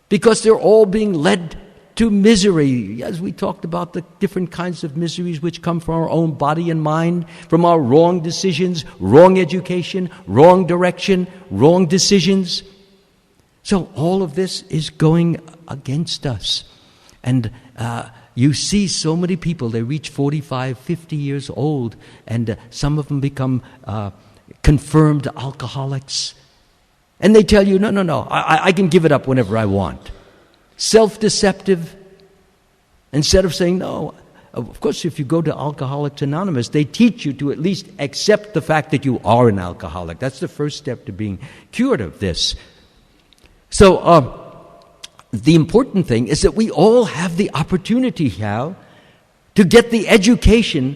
[SPEAKER 1] because they're all being led to misery, as we talked about the different kinds of miseries which come from our own body and mind, from our wrong decisions, wrong education, wrong direction, wrong decisions. So all of this is going against us. And you see so many people, they reach 45, 50 years old, and some of them become confirmed alcoholics. And they tell you, no, I can give it up whenever I want. Self-deceptive. Instead of saying, no, of course, if you go to Alcoholics Anonymous, they teach you to at least accept the fact that you are an alcoholic. That's the first step to being cured of this. So the important thing is that we all have the opportunity now to get the education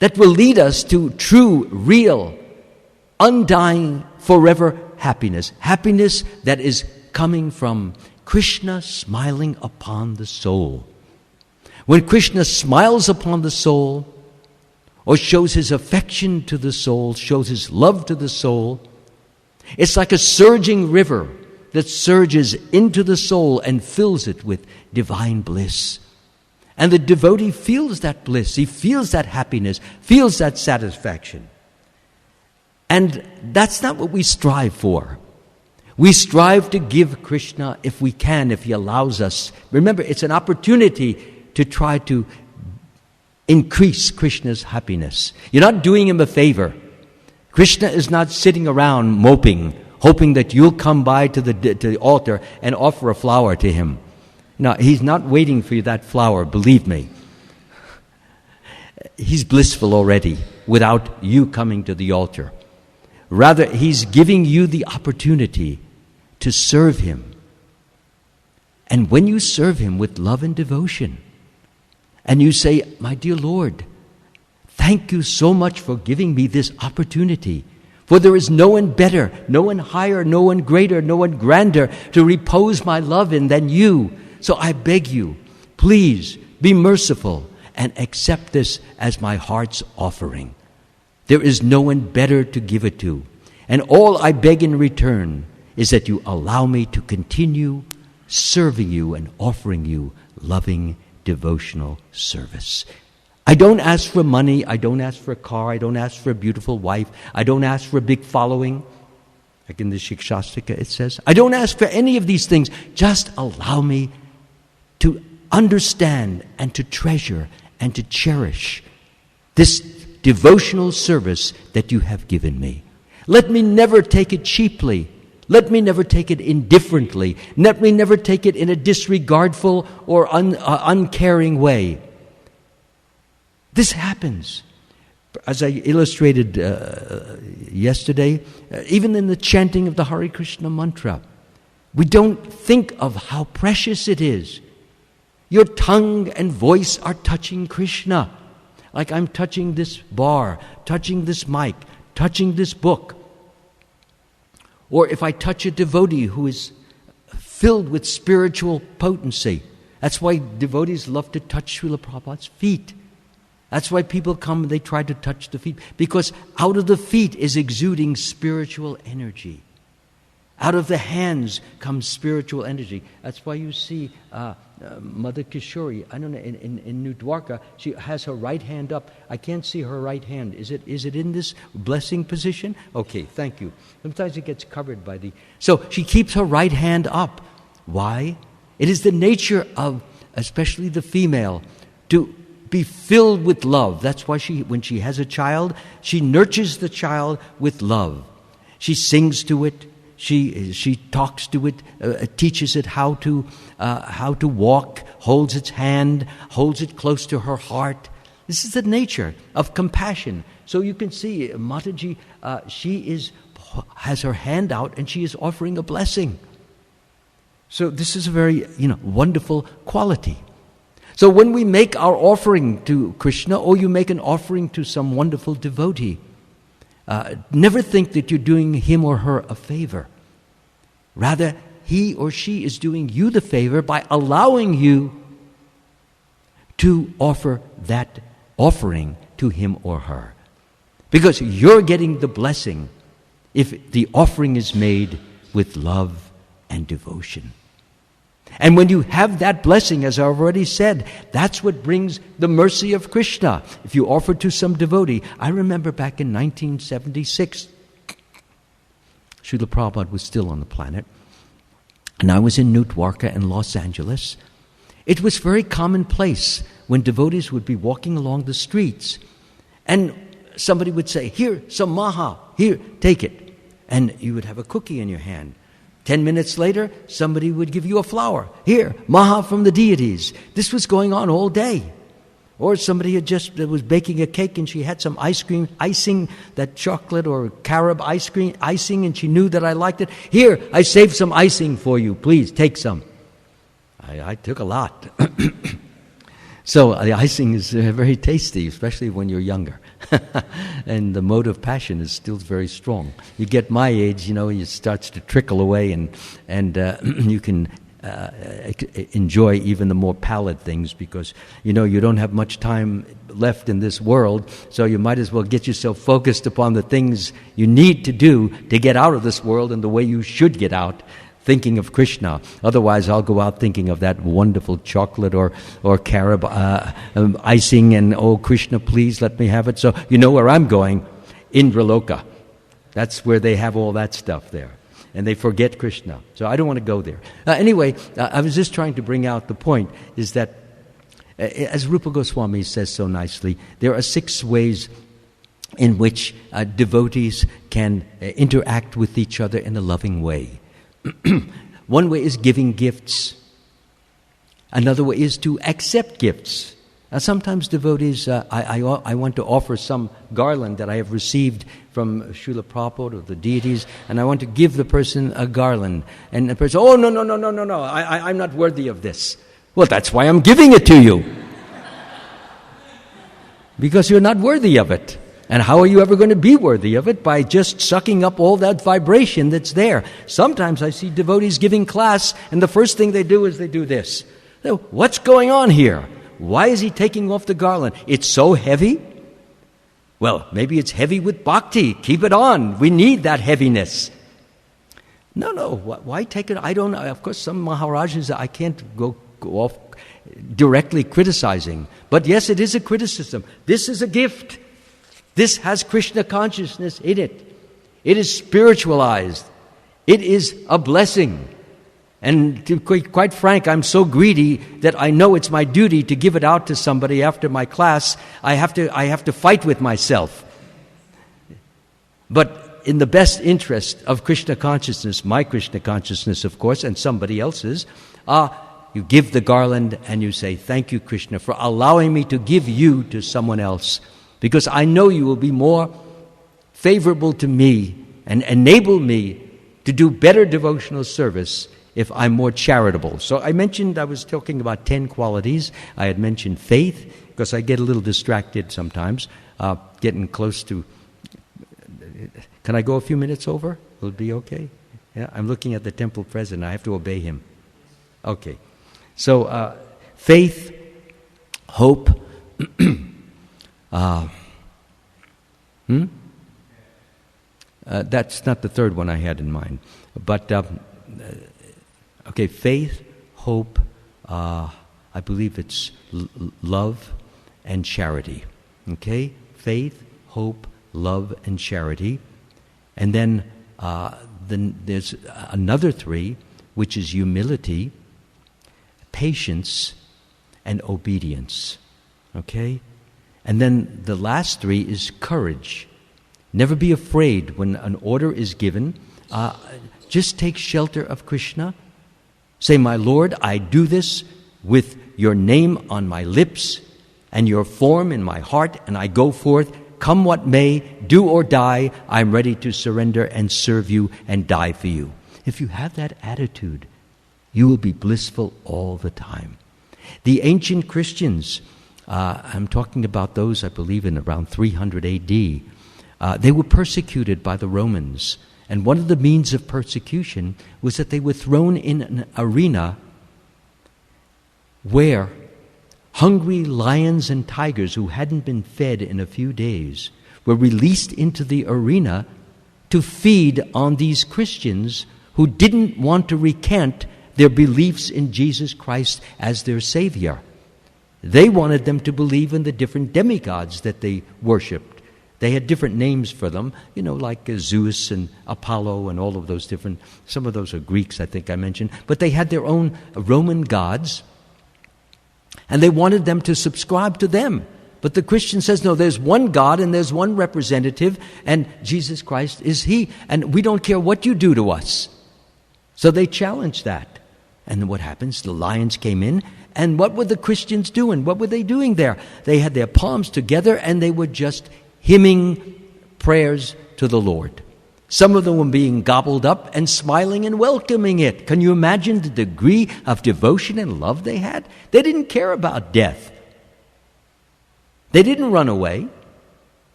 [SPEAKER 1] that will lead us to true, real, undying, forever happiness. Happiness that is coming from Krishna smiling upon the soul. When Krishna smiles upon the soul, or shows his affection to the soul, shows his love to the soul, it's like a surging river
[SPEAKER 2] that surges into the soul and fills it with divine bliss. And the devotee feels that bliss, he feels that happiness, feels that satisfaction. And that's not what we strive for. We strive to give Krishna if we can, if he allows us. Remember, it's an opportunity to try to increase Krishna's happiness. You're not doing him a favor. Krishna is not sitting around moping, hoping that you'll come by to the altar and offer a flower to him. No, he's not waiting for that flower, believe me. He's blissful already without you coming to the altar. Rather, he's giving you the opportunity to serve him. And when you serve him with love and devotion, and you say, my dear Lord, thank you so much for giving me this opportunity, for there is no one better, no one higher, no one greater, no one grander to repose my love in than you. So I beg you, please be merciful and accept this as my heart's offering. There is no one better to give it to. And all I beg in return is that you allow me to continue serving you and offering you loving, devotional service. I don't ask for money, I don't ask for a car, I don't ask for a beautiful wife, I don't ask for a big following. Like in the Shikshastika it says, I don't ask for any of these things. Just allow me to understand and to treasure and to cherish this devotional service that you have given me. Let me never take it cheaply. Let me never take it indifferently. Let me never take it in a disregardful or uncaring way. This happens. As I illustrated yesterday, even in the chanting of the Hare Krishna mantra, we don't think of how precious it is. Your tongue and voice are touching Krishna. Like I'm touching this bar, touching this mic, touching this book. Or if I touch a devotee who is filled with spiritual potency. That's why devotees love to touch Srila Prabhupada's feet. That's why people come and they try to touch the feet. Because out of the feet is exuding spiritual energy. Out of the hands comes spiritual energy. That's why you see Mother Kishori, I don't know, in New Dwarka, she has her right hand up. I can't see her right hand. Is it in this blessing position? Okay, thank you. Sometimes it gets covered by the... So she keeps her right hand up. Why? It is the nature of, especially the female, to be filled with love. That's why when she has a child, she nurtures the child with love. She sings to it. She talks to it, teaches it how to walk, holds its hand, holds it close to her heart. This is the nature of compassion. So you can see Mataji, she has her hand out and she is offering a blessing. So this is a very wonderful quality. So when we make our offering to Krishna, or you make an offering to some wonderful devotee, never think that you're doing him or her a favor. Rather, he or she is doing you the favor by allowing you to offer that offering to him or her. Because you're getting the blessing if the offering is made with love and devotion. And when you have that blessing, as I already said, that's what brings the mercy of Krishna. If you offer to some devotee, I remember back in 1976, Srila Prabhupada was still on the planet, and I was in New Dwarka in Los Angeles. It was very commonplace when devotees would be walking along the streets, and somebody would say, "Here, some maha, here, take it." And you would have a cookie in your hand. 10 minutes later, somebody would give you a flower. "Here, maha from the deities." This was going on all day. Or somebody was baking a cake and she had some ice cream, icing, that chocolate or carob ice cream, icing, and she knew that I liked it. "Here, I saved some icing for you. Please, take some." I took a lot. So the icing is very tasty, especially when you're younger. And the mode of passion is still very strong. You get my age, it starts to trickle away, and you can enjoy even the more pallid things, because you don't have much time left in this world, so you might as well get yourself focused upon the things you need to do to get out of this world and the way you should get out.
[SPEAKER 1] thinking of Krishna. Otherwise, I'll go out thinking of that wonderful chocolate or carob icing, and, oh, Krishna, please let me have it. So you know where I'm going? Indraloka. That's where they have all that stuff there. And they forget Krishna. So I don't want to go there. Anyway, I was just trying to bring out the point, is that, as Rupa Goswami says so nicely, there are 6 ways in which devotees can interact with each other in a loving way. One way is giving gifts. Another way is to accept gifts. Now, sometimes devotees, I want to offer some garland that I have received from Srila Prabhupada or the deities, and I want to give the person a garland. And the person, oh, no, I'm not worthy of this. Well, that's why I'm giving it to you. Because you're not worthy of it. And how are you ever going to be worthy of it? By just sucking up all that vibration that's there. Sometimes I see devotees giving class, and the first thing they do is they do this. So, what's going on here? Why is he taking off the garland? It's so heavy? Well, maybe it's heavy with bhakti. Keep it on. We need that heaviness. No. Why take it? I don't know. Of course, some Maharajas, I can't go off directly criticizing. But yes, it is a criticism. This is a gift. This has Krishna consciousness in it. It is spiritualized. It is a blessing. And to be quite frank, I'm so greedy that I know it's my duty to give it out to somebody after my class. I have to fight with myself. But in the best interest of Krishna consciousness, my Krishna consciousness, of course, and somebody else's, you give the garland and you say, thank you, Krishna, for allowing me to give you to someone else. Because I know you will be more favorable to me and enable me to do better devotional service if I'm more charitable. So I was talking about 10 qualities. I had mentioned faith, because I get a little distracted sometimes, getting close to... Can I go a few minutes over? Will it be okay? Yeah, I'm looking at the temple president. I have to obey him. Okay. So faith, hope... that's not the third one I had in mind. But... Okay, faith, hope, I believe it's love and charity. Okay? Faith, hope, love, and charity. And then there's another 3, which is humility, patience, and obedience. Okay? And then the last 3 is courage. Never be afraid when an order is given. Just take shelter of Krishna. Say, my Lord, I do this with your name on my lips and your form in my heart, and I go forth. Come what may, do or die, I'm ready to surrender and serve you and die for you. If you have that attitude, you will be blissful all the time. The ancient Christians, I'm talking about those, I believe, in around 300 A.D., they were persecuted by the Romans. And one of the means of persecution was that they were thrown in an arena where hungry lions and tigers who hadn't been fed in a few days were released into the arena to feed on these Christians who didn't want to recant their beliefs in Jesus Christ as their Savior. They wanted them to believe in the different demigods that they worshipped. They had different names for them, like Zeus and Apollo and all of those different, some of those are Greeks, I think I mentioned, but they had their own Roman gods, and they wanted them to subscribe to them. But the Christian says, no, there's one God and there's one representative, and Jesus Christ is He, and we don't care what you do to us. So they challenged that. And what happens? The lions came in, and what were the Christians doing? What were they doing there? They had their palms together, and they were just hymning prayers to the Lord. Some of them were being gobbled up and smiling and welcoming it. Can you imagine the degree of devotion and love they had? They didn't care about death. They didn't run away.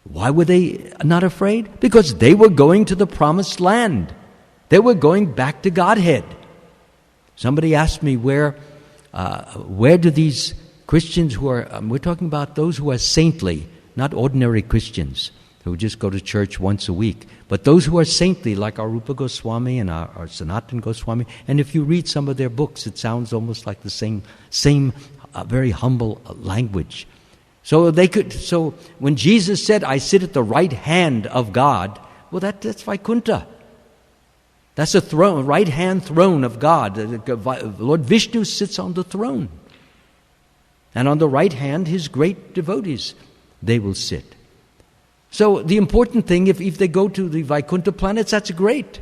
[SPEAKER 1] Why were they not afraid? Because they were going to the promised land. They were going back to Godhead. Somebody asked me where do these Christians who are, we're talking about those who are saintly, not ordinary Christians, who just go to church once a week. But those who are saintly, like our Rupa Goswami and our Sanatan Goswami, and if you read some of their books, it sounds almost like the same very humble language. So when Jesus said, "I sit at the right hand of God," well, that's Vaikuntha. That's a throne, right hand throne of God. Lord Vishnu sits on the throne. And on the right hand, his great devotees, they will sit. So the important thing, if they go to the Vaikuntha planets, that's great.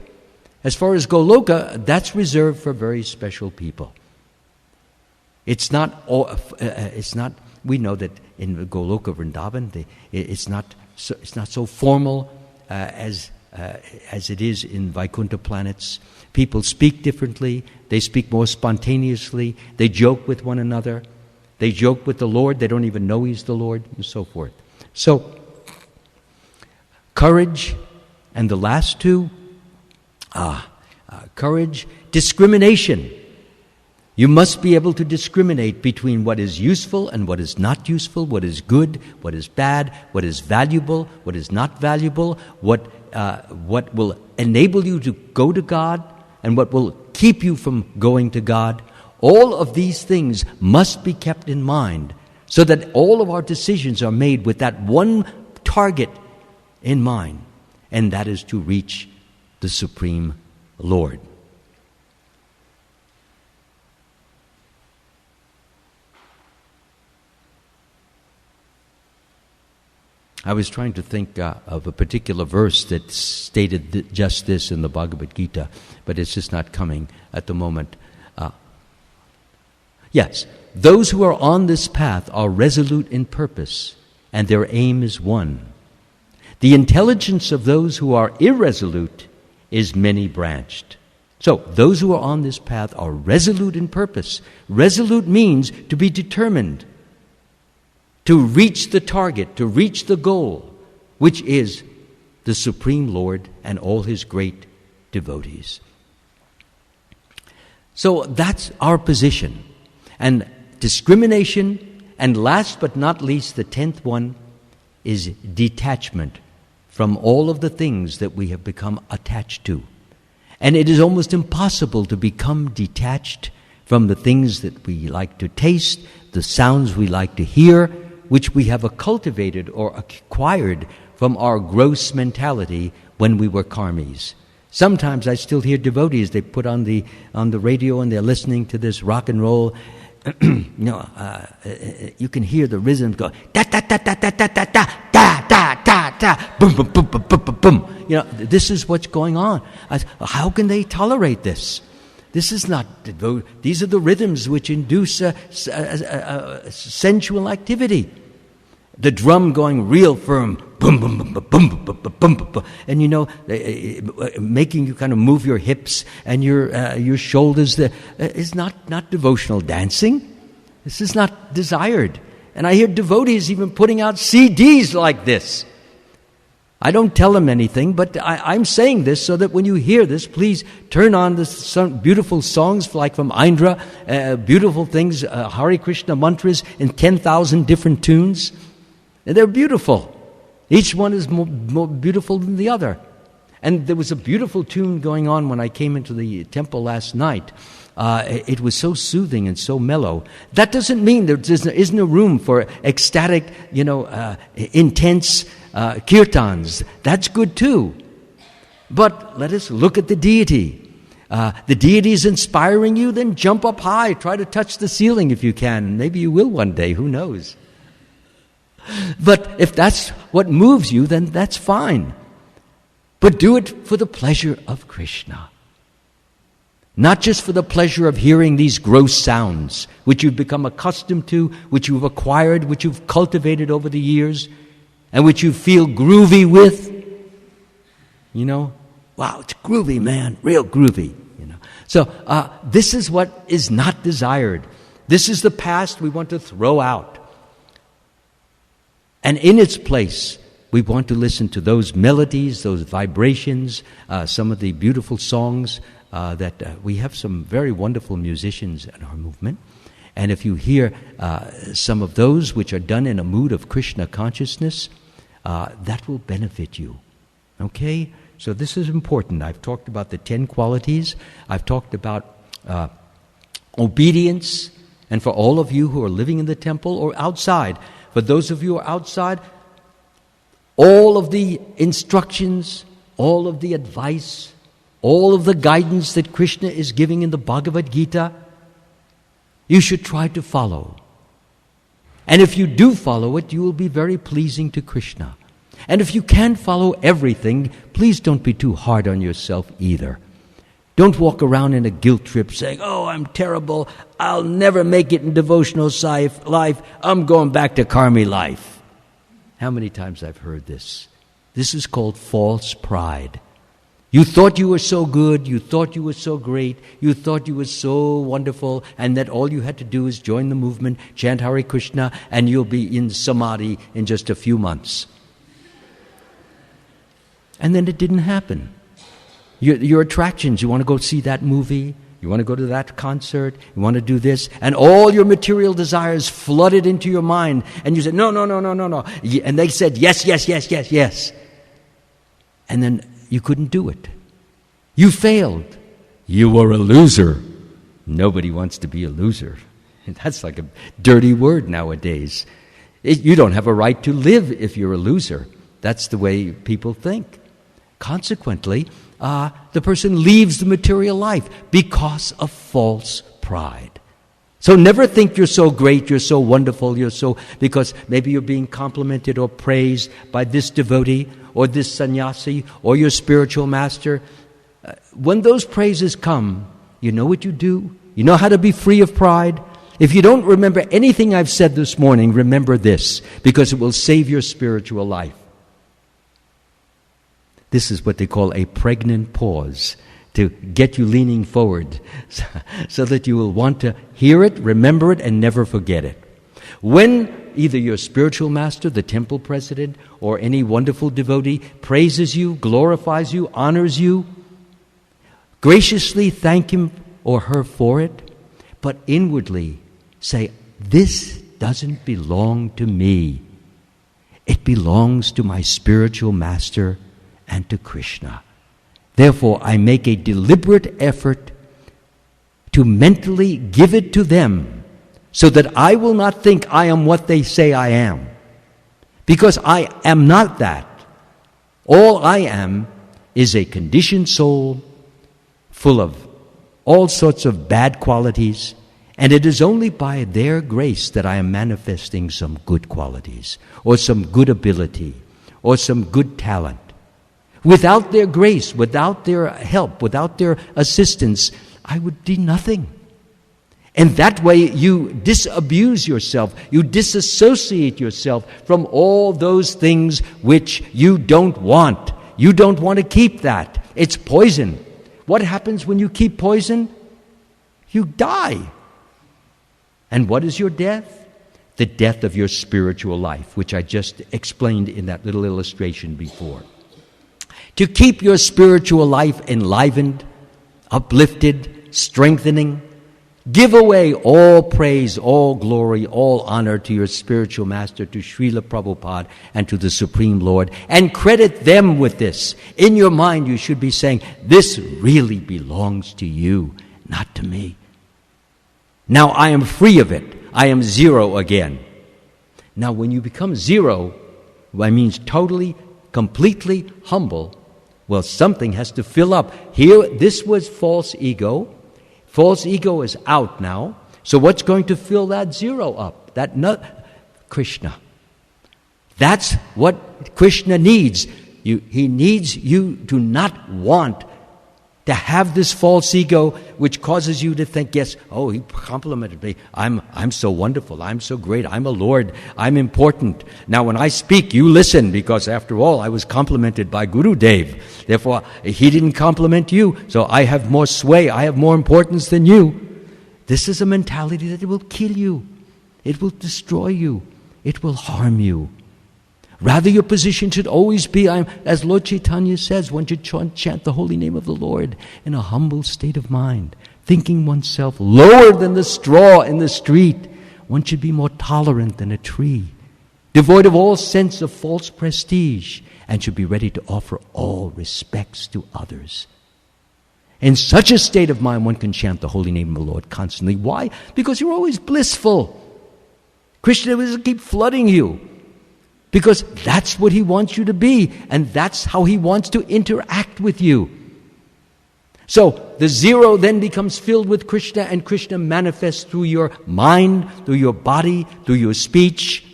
[SPEAKER 1] As far as Goloka, that's reserved for very special people. It's not. We know that in Goloka Vrindavan, it's not so formal as it is in Vaikuntha planets. People speak differently. They speak more spontaneously. They joke with one another. They joke with the Lord. They don't even know He's the Lord, and so forth. So, courage, and the last two, courage, discrimination. You must be able to discriminate between what is useful and what is not useful, what is good, what is bad, what is valuable, what is not valuable, what will enable you to go to God, and what will keep you from going to God. All of these things must be kept in mind so that all of our decisions are made with that one target in mind, and that is to reach the Supreme Lord. I was trying to think of a particular verse that stated just this in the Bhagavad Gita, but it's just not coming at the moment. Yes, those who are on this path are resolute in purpose, and their aim is one. The intelligence of those who are irresolute is many-branched. So, those who are on this path are resolute in purpose. Resolute means to be determined, to reach the target, to reach the goal, which is the Supreme Lord and all His great devotees. So that's our position. And discrimination, and last but not least, the 10th one, is detachment from all of the things that we have become attached to. And it is almost impossible to become detached from the things that we like to taste, the sounds we like to hear, which we have cultivated or acquired from our gross mentality when we were karmis. Sometimes I still hear devotees, they put on the radio and they're listening to this rock and roll. You can hear the rhythm go da da da da da da da da da da da da boom boom boom boom boom boom boom. This is what's going on. How can they tolerate this? This is not. These are the rhythms which induce sensual activity. The drum going real firm, boom, boom, boom, boom, boom, boom, boom, boom, boom, and making you kind of move your hips and your shoulders. Is not devotional dancing. This is not desired. And I hear devotees even putting out CDs like this. I don't tell them anything, but I'm saying this so that when you hear this, please turn on some beautiful songs like from Indra, beautiful things, Hare Krishna mantras in 10,000 different tunes. And they're beautiful. Each one is more beautiful than the other. And there was a beautiful tune going on when I came into the temple last night. It was so soothing and so mellow. That doesn't mean there isn't a room for ecstatic, intense kirtans. That's good too. But let us look at the deity. The deity is inspiring you, then jump up high. Try to touch the ceiling if you can. Maybe you will one day, who knows? But if that's what moves you, then that's fine. But do it for the pleasure of Krishna. Not just for the pleasure of hearing these gross sounds, which you've become accustomed to, which you've acquired, which you've cultivated over the years, and which you feel groovy with. Wow, it's groovy, man, real groovy. So this is what is not desired. This is the past we want to throw out. And in its place, we want to listen to those melodies, those vibrations, some of the beautiful songs that we have some very wonderful musicians in our movement. And if you hear some of those which are done in a mood of Krishna consciousness, that will benefit you. Okay? So this is important. I've talked about the 10 qualities. I've talked about obedience. And for all of you who are living in the temple or outside, for those of you who are outside, all of the instructions, all of the advice, all of the guidance that Krishna is giving in the Bhagavad Gita, you should try to follow. And if you do follow it, you will be very pleasing to Krishna. And if you can't follow everything, please don't be too hard on yourself either. Don't walk around in a guilt trip saying, oh, I'm terrible, I'll never make it in devotional life, I'm going back to karmi life. How many times I've heard this? This is called false pride. You thought you were so good, you thought you were so great, you thought you were so wonderful, and that all you had to do is join the movement, chant Hare Krishna, and you'll be in samadhi in just a few months. And then it didn't happen. Your attractions, you want to go see that movie, you want to go to that concert, you want to do this, and all your material desires flooded into your mind, and you said, no. And they said, yes. And then you couldn't do it. You failed. You were a loser. Nobody wants to be a loser. That's like a dirty word nowadays. You don't have a right to live if you're a loser. That's the way people think. Consequently, the person leaves the material life because of false pride. So never think you're so great, you're so wonderful, because maybe you're being complimented or praised by this devotee or this sannyasi or your spiritual master. When those praises come, you know what you do? You know how to be free of pride? If you don't remember anything I've said this morning, remember this, because it will save your spiritual life. This is what they call a pregnant pause, to get you leaning forward so that you will want to hear it, remember it, and never forget it. When either your spiritual master, the temple president, or any wonderful devotee praises you, glorifies you, honors you, graciously thank him or her for it, but inwardly say, this doesn't belong to me. It belongs to my spiritual master and to Krishna. Therefore, I make a deliberate effort to mentally give it to them so that I will not think I am what they say I am. Because I am not that. All I am is a conditioned soul full of all sorts of bad qualities, and it is only by their grace that I am manifesting some good qualities, or some good ability, or some good talent. Without their grace, without their help, without their assistance, I would do nothing. And that way you disabuse yourself, you disassociate yourself from all those things which you don't want. You don't want to keep that. It's poison. What happens when you keep poison? You die. And what is your death? The death of your spiritual life, which I just explained in that little illustration before. To keep your spiritual life enlivened, uplifted, strengthening, give away all praise, all glory, all honor to your spiritual master, to Srila Prabhupada and to the Supreme Lord, and credit them with this. In your mind you should be saying, this really belongs to you, not to me. Now I am free of it. I am zero again. Now when you become zero, that means totally, completely humble, well, something has to fill up. Here, this was false ego. False ego is out now. So what's going to fill that zero up? Krishna. That's what Krishna needs. He needs you to not want to have this false ego which causes you to think, yes, oh, he complimented me. I'm so wonderful. I'm so great. I'm a Lord. I'm important. Now when I speak, you listen, because after all, I was complimented by Guru Dev. Therefore, he didn't compliment you, so I have more sway. I have more importance than you. This is a mentality that it will kill you. It will destroy you. It will harm you. Rather, your position should always be, as Lord Chaitanya says, one should chant the holy name of the Lord in a humble state of mind, thinking oneself lower than the straw in the street. One should be more tolerant than a tree.
[SPEAKER 2] devoid of all sense of false prestige, and should be ready to offer all respects to others. In such a state of mind, one can chant the holy name of the Lord constantly. Why? Because you're always blissful. Krishna will keep flooding you. Because that's what he wants you to be, and that's how he wants to interact with you. So the zero then becomes filled with Krishna, and Krishna manifests through your mind, through your body, through your speech,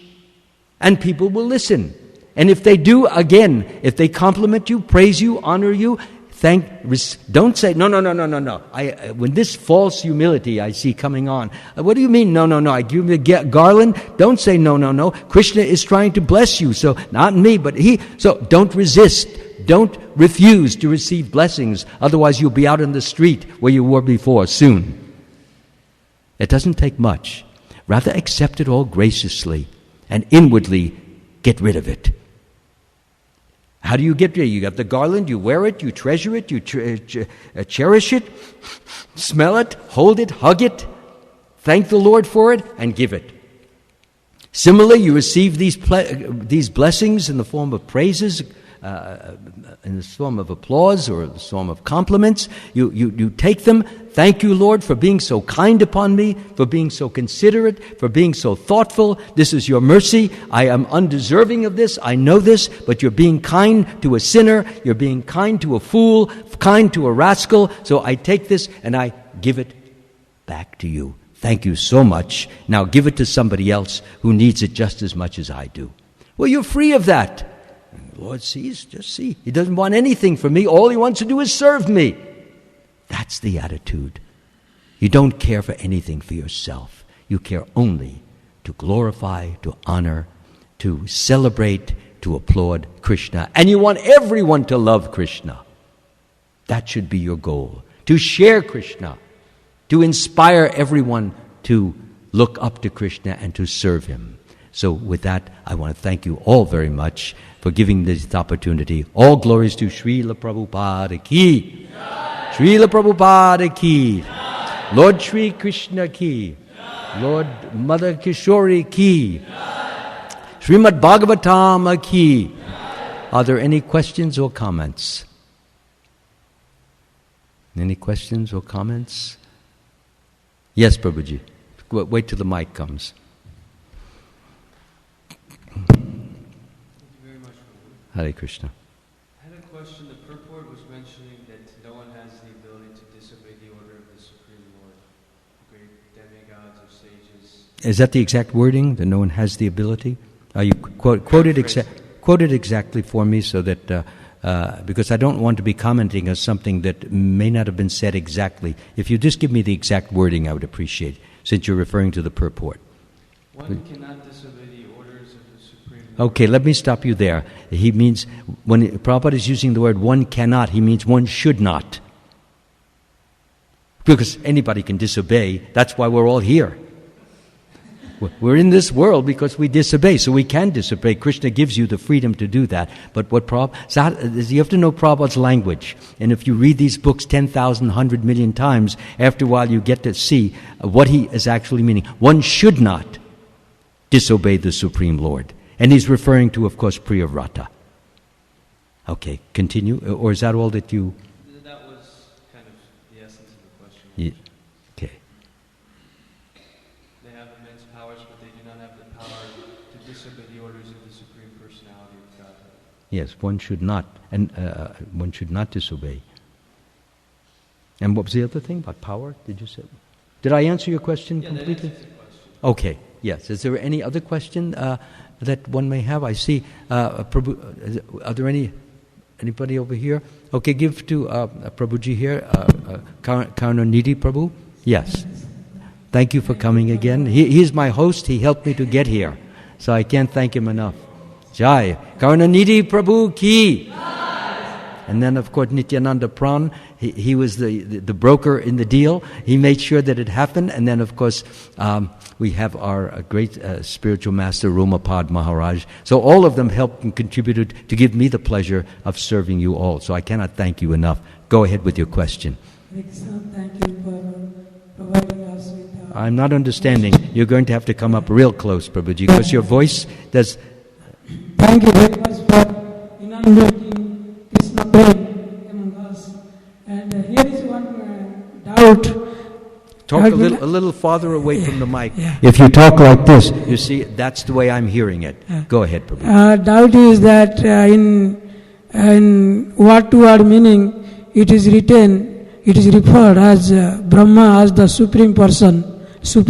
[SPEAKER 2] and people will listen. And if they do, again, if they compliment you, praise you, honor you, don't say, no. When this false humility I see coming on, what do you mean, no, I give you the garland? Don't say no. Krishna is trying to bless you, so not me, but he. So don't resist. Don't refuse to receive blessings. Otherwise you'll be out in the street where you were before soon. It doesn't take much. Rather accept it all graciously and inwardly get rid of it. How do you get rid of it? You got the garland, you wear it, you treasure it, you cherish it, smell it, hold it, hug it, thank the Lord for it, and give it. Similarly, you receive these blessings in the form of praises, in the form of applause or the form of compliments. You take them. Thank you, Lord, for being so kind upon me, for being so considerate, for being so thoughtful. This is your mercy. I am undeserving of this. I know this, but you're being kind to a sinner. You're being kind to a fool, kind to a rascal. So I take this and I give it back to you. Thank you so much. Now give it to somebody else who needs it just as much as I do. Well, you're free of that. The Lord sees, just see. He doesn't want anything from me. All he wants to do is serve me. That's the attitude. You don't care for anything for yourself. You care only to glorify, to honor, to celebrate, to applaud Krishna. And you want everyone to love Krishna. That should be your goal. To share Krishna. To inspire everyone to look up to Krishna and to serve him. So with that, I want to thank you all very much for giving this opportunity. All glories to Srila Prabhupada ki. Srila Prabhupada ki. Lord Sri Krishna ki. Lord Mother Kishori ki. Srimad Bhagavatam ki. Are there any questions or comments? Any questions or comments? Yes, Prabhuji. Wait till the mic comes.
[SPEAKER 3] Thank you very much, Prabhu.
[SPEAKER 2] Hare Krishna.
[SPEAKER 3] I had a question. The purport was mentioning that no one has the ability to disobey the order of the Supreme Lord, great demigods or sages.
[SPEAKER 2] Is that the exact wording, that no one has the ability? Are you quote it exactly for me so that, because I don't want to be commenting on something that may not have been said exactly. If you just give me the exact wording, I would appreciate it, since you're referring to the purport.
[SPEAKER 3] One cannot disobey the orders of the Supreme Lord.
[SPEAKER 2] Okay, let me stop you there. He means, when Prabhupada is using the word one cannot, he means one should not. Because anybody can disobey. That's why we're all here. We're in this world because we disobey, so we can disobey. Krishna gives you the freedom to do that. But what you have to know Prabhupada's language. And if you read these books 10,000, 100 million times, after a while you get to see what he is actually meaning. One should not disobey the Supreme Lord. And he's referring to, of course, Priyavrata. Okay, continue. Or is that all that you...
[SPEAKER 3] That was kind of the essence of the question.
[SPEAKER 2] Yeah. Okay.
[SPEAKER 3] They have immense powers, but they do not have the power to disobey the orders of the Supreme Personality of Godhead.
[SPEAKER 2] Yes, one should not, and one should not disobey. And what was the other thing about power? Did you say? Did I answer your question completely?
[SPEAKER 3] That answers the question.
[SPEAKER 2] Okay. Yes. Is there any other question that one may have? I see. Prabhu, are there anybody over here? Okay, give to Prabhuji here, Karunanidhi Prabhu. Yes. Thank you for coming again. He's my host. He helped me to get here, so I can't thank him enough. Jai. Karunanidhi Prabhu ki. And then, of course, Nityananda Pran, he was the broker in the deal. He made sure that it happened. And then, of course, we have our great spiritual master, Romapad Maharaj. So all of them helped and contributed to give me the pleasure of serving you all. So I cannot thank you enough. Go ahead with your question.
[SPEAKER 4] Thank you for providing us with...
[SPEAKER 2] I'm not understanding. You're going to have to come up real close, Prabhuji, because your voice does...
[SPEAKER 4] thank you very much for inaugurating Krishna Prem among us. And here is one doubt.
[SPEAKER 1] Talk a little farther away from the mic.
[SPEAKER 4] Yeah.
[SPEAKER 1] If you talk like this, you see, that's the way I'm hearing it. Go ahead, Prabhu.
[SPEAKER 4] Doubt is that in word-to-word meaning, it is written, it is referred as Brahma as the supreme person. So,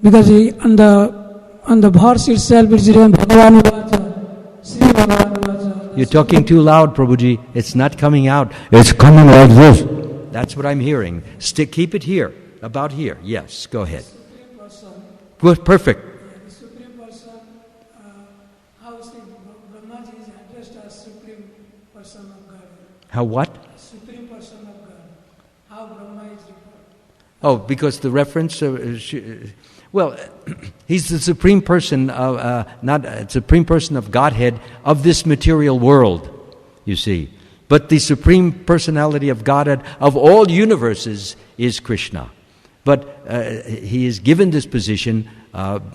[SPEAKER 4] because on the verse itself, it is written Bhagavan Vacha, Sri Bhagavan Vacha.
[SPEAKER 1] You're talking too loud, Prabhuji. It's not coming out.
[SPEAKER 2] It's coming like this.
[SPEAKER 1] That's what I'm hearing. Keep it here, about here. Yes, go ahead.
[SPEAKER 4] Supreme person.
[SPEAKER 1] Good, perfect.
[SPEAKER 4] The supreme person, how Brahmaji is addressed as supreme person of God.
[SPEAKER 1] How what?
[SPEAKER 4] Supreme person of God. How Brahma is referred.
[SPEAKER 1] Oh, because the reference. Well, he's the supreme person supreme person of Godhead of this material world. You see, but the supreme personality of Godhead of all universes is Krishna. But he is given this position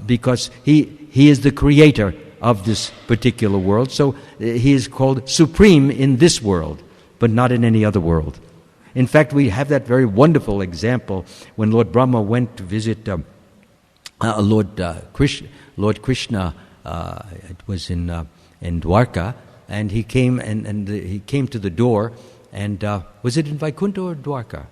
[SPEAKER 1] because he is the creator of this particular world. So he is called supreme in this world, but not in any other world. In fact, we have that very wonderful example when Lord Brahma went to visit Lord Krishna. It was in Dwarka, and he came and he came to the door. And was it in Vaikuntha or Dwarka?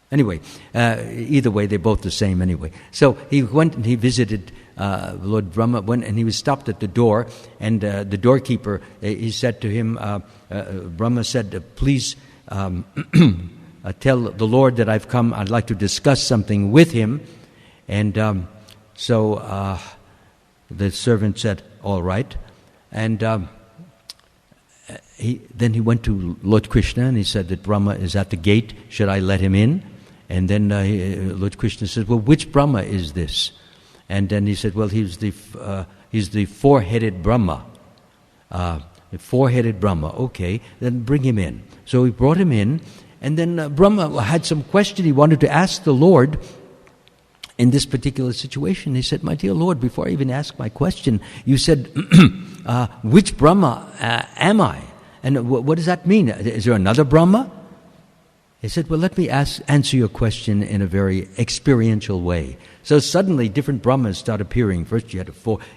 [SPEAKER 1] Anyway, either way, they're both the same anyway. So he went and he visited Lord Brahma, and he was stopped at the door, and the doorkeeper, he said to him, Brahma said, please tell the Lord that I've come, I'd like to discuss something with him. And so the servant said, all right. And then he went to Lord Krishna and he said that Brahma is at the gate, should I let him in? And then Lord Krishna said, well, which Brahma is this? And then he said, well, he's the four-headed Brahma. The four-headed Brahma, okay, then bring him in. So he brought him in, and then Brahma had some question he wanted to ask the Lord in this particular situation. He said, my dear Lord, before I even ask my question, you said, which Brahma am I? And what does that mean? Is there another Brahma? He said, well, let me answer your question in a very experiential way. So suddenly different Brahmas start appearing. First you had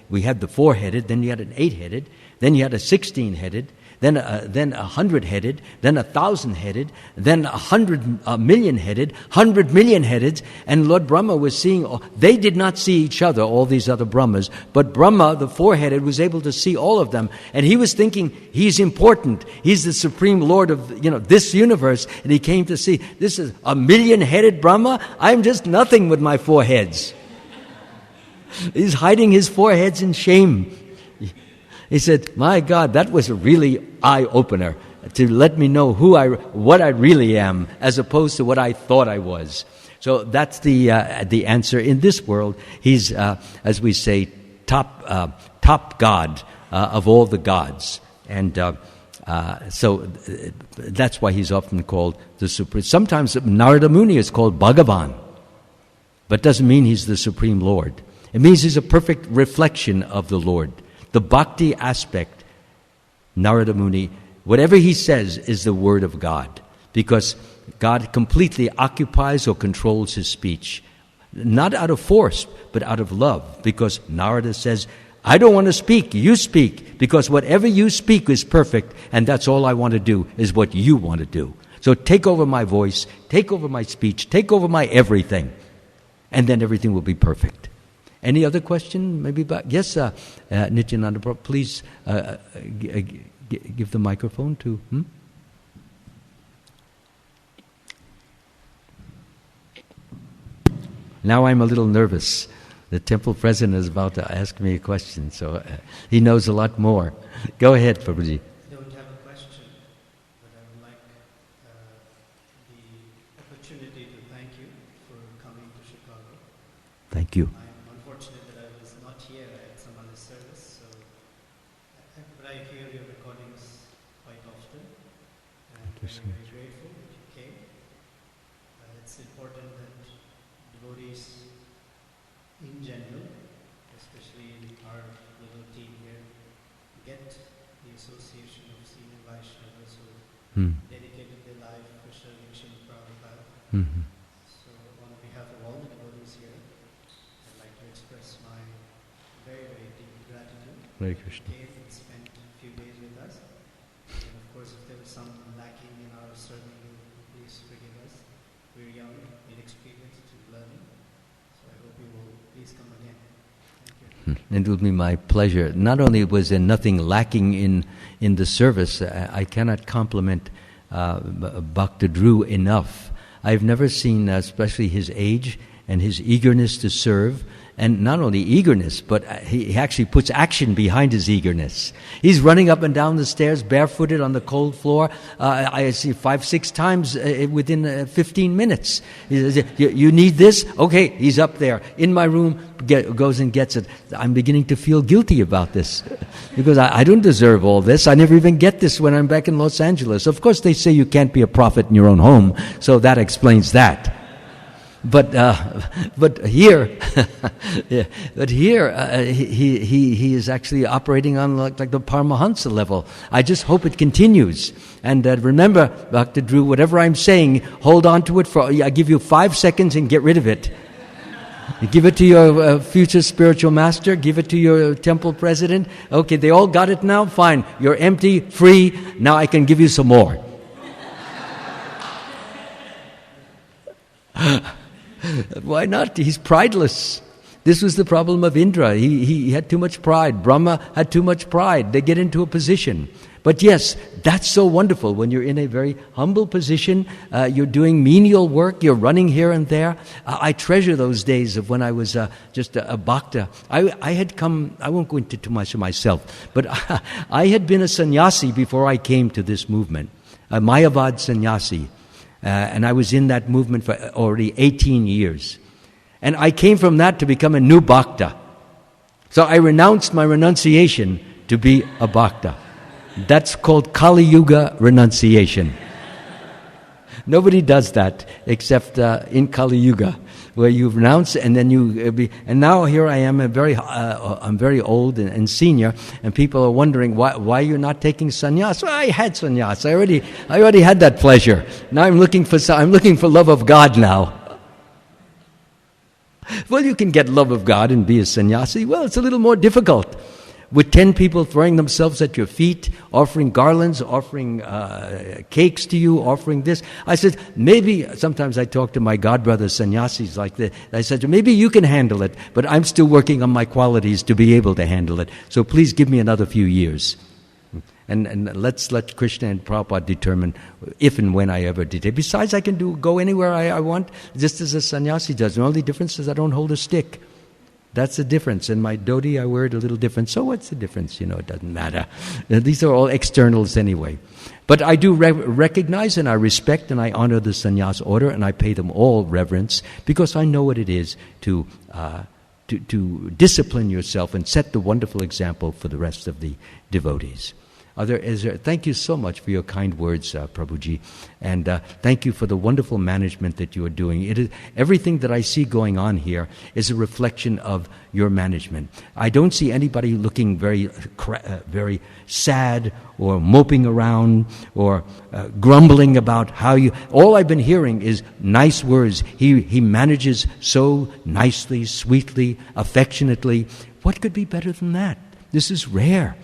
[SPEAKER 1] we had the four-headed, then you had an eight-headed, then you had a 16-headed, then 100-headed, then 1,000-headed, then 100 million-headed, 100 million-headed, and Lord Brahma was seeing, they did not see each other, all these other Brahmas, but Brahma, the four-headed, was able to see all of them, and he was thinking, he's important, he's the supreme Lord of this universe, and he came to see, this is a million-headed Brahma, I'm just nothing with my four heads. He's hiding his four heads in shame. He said, my God, that was a really eye-opener to let me know what I really am as opposed to what I thought I was. So that's the answer. In this world, he's, as we say, top God of all the gods. And so that's why he's often called the Supreme. Sometimes Narada Muni is called Bhagavan, but doesn't mean he's the Supreme Lord. It means he's a perfect reflection of the Lord. The bhakti aspect, Narada Muni, whatever he says is the word of God, because God completely occupies or controls his speech, not out of force, but out of love, because Narada says, I don't want to speak, you speak, because whatever you speak is perfect, and that's all I want to do is what you want to do. So take over my voice, take over my speech, take over my everything, and then everything will be perfect. Any other question? Maybe back? Yes, Nityananda, please give the microphone to... Now I'm a little nervous. The temple president is about to ask me a question, so he knows a lot more. Go ahead, Prabhuji.
[SPEAKER 3] I don't have a question, but I would like the opportunity to thank you for coming to Chicago.
[SPEAKER 1] Thank you.
[SPEAKER 3] I'm unfortunate that I was not here at some other service, but I hear your recordings quite often, and I'm very grateful that you came. It's important that devotees in general, especially our team here, get the association of senior Vaishnavas who dedicated their life for serving Srimad Prabhupada. So on behalf of all the devotees here, I'd like to express my very, very deep gratitude.
[SPEAKER 1] Hare Krishna.
[SPEAKER 3] Came and spent a few days with us. And of course, if there was some lacking in our serving, please forgive us. We're young, inexperienced, learning. So I hope you will please come again. Thank you.
[SPEAKER 1] It will be my pleasure. Not only was there nothing lacking in the service, I cannot compliment Bhakta Dhruv enough. I've never seen, especially his age and his eagerness to serve, and not only eagerness, but he actually puts action behind his eagerness. He's running up and down the stairs barefooted on the cold floor. I see 5-6 times within 15 minutes. He says, you need this? Okay, he's up there in my room, goes and gets it. I'm beginning to feel guilty about this because I don't deserve all this. I never even get this when I'm back in Los Angeles. Of course, they say you can't be a prophet in your own home, so that explains that. But here, he is actually operating on like the Paramahansa level. I just hope it continues. And remember, Bhakta Dhruv, whatever I'm saying, hold on to it I give you 5 seconds and get rid of it. You give it to your future spiritual master, give it to your temple president. Okay, they all got it now? Fine. You're empty, free, now I can give you some more. Why not? He's prideless. This was the problem of Indra. He had too much pride. Brahma had too much pride. They get into a position. But yes, that's so wonderful when you're in a very humble position. You're doing menial work. You're running here and there. I treasure those days of when I was just a bhakta. I had come, I won't go into too much of myself, but I had been a sannyasi before I came to this movement, a Mayavad sannyasi. And I was in that movement for already 18 years. And I came from that to become a new bhakta. So I renounced my renunciation to be a bhakta. That's called Kali Yuga renunciation. Nobody does that except in Kali Yuga, where you renounce and then you and now here I am, I'm very old and senior, and people are wondering why you're not taking sannyas. Well, I had sannyas. I already had that pleasure. Now I'm looking for love of God now. Well, you can get love of God and be a sannyasi. Well, it's a little more difficult. With 10 people throwing themselves at your feet, offering garlands, offering cakes to you, offering this. I said, maybe, sometimes I talk to my godbrothers, sannyasis like this. I said, maybe you can handle it, but I'm still working on my qualities to be able to handle it. So please give me another few years. And let's let Krishna and Prabhupada determine if and when I ever did it. Besides, I can go anywhere I want, just as a sannyasi does. The only difference is I don't hold a stick. That's the difference. In my dhoti, I wear it a little different. So what's the difference? It doesn't matter. These are all externals anyway. But I do recognize and I respect and I honor the sannyas order, and I pay them all reverence because I know what it is to discipline yourself and set the wonderful example for the rest of the devotees. Thank you so much for your kind words, Prabhuji, and thank you for the wonderful management that you are doing. Everything that I see going on here is a reflection of your management. I don't see anybody looking very sad or moping around or grumbling about how you... All I've been hearing is nice words. He manages so nicely, sweetly, affectionately. What could be better than that? This is rare.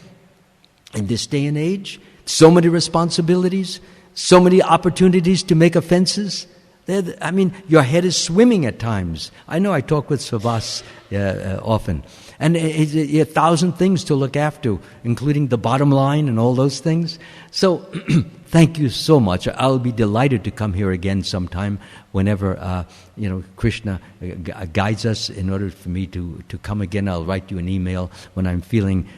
[SPEAKER 1] In this day and age, so many responsibilities, so many opportunities to make offenses. Your head is swimming at times. I know I talk with Savas often. And 1,000 things to look after, including the bottom line and all those things. So, thank you so much. I'll be delighted to come here again sometime whenever, Krishna guides us. In order for me to come again, I'll write you an email when I'm feeling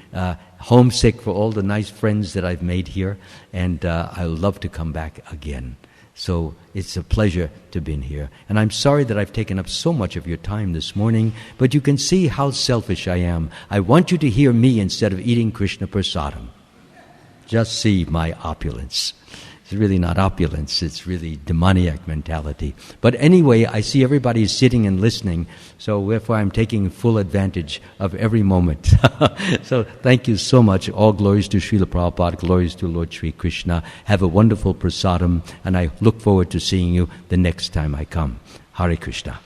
[SPEAKER 1] homesick for all the nice friends that I've made here. And I'll love to come back again. So it's a pleasure to be here. And I'm sorry that I've taken up so much of your time this morning, but you can see how selfish I am. I want you to hear me instead of eating Krishna Prasadam. Just see my opulence. It's really not opulence, it's really demoniac mentality. But anyway, I see everybody sitting and listening, so therefore I'm taking full advantage of every moment. So thank you so much. All glories to Srila Prabhupada, glories to Lord Sri Krishna. Have a wonderful prasadam, and I look forward to seeing you the next time I come. Hare Krishna.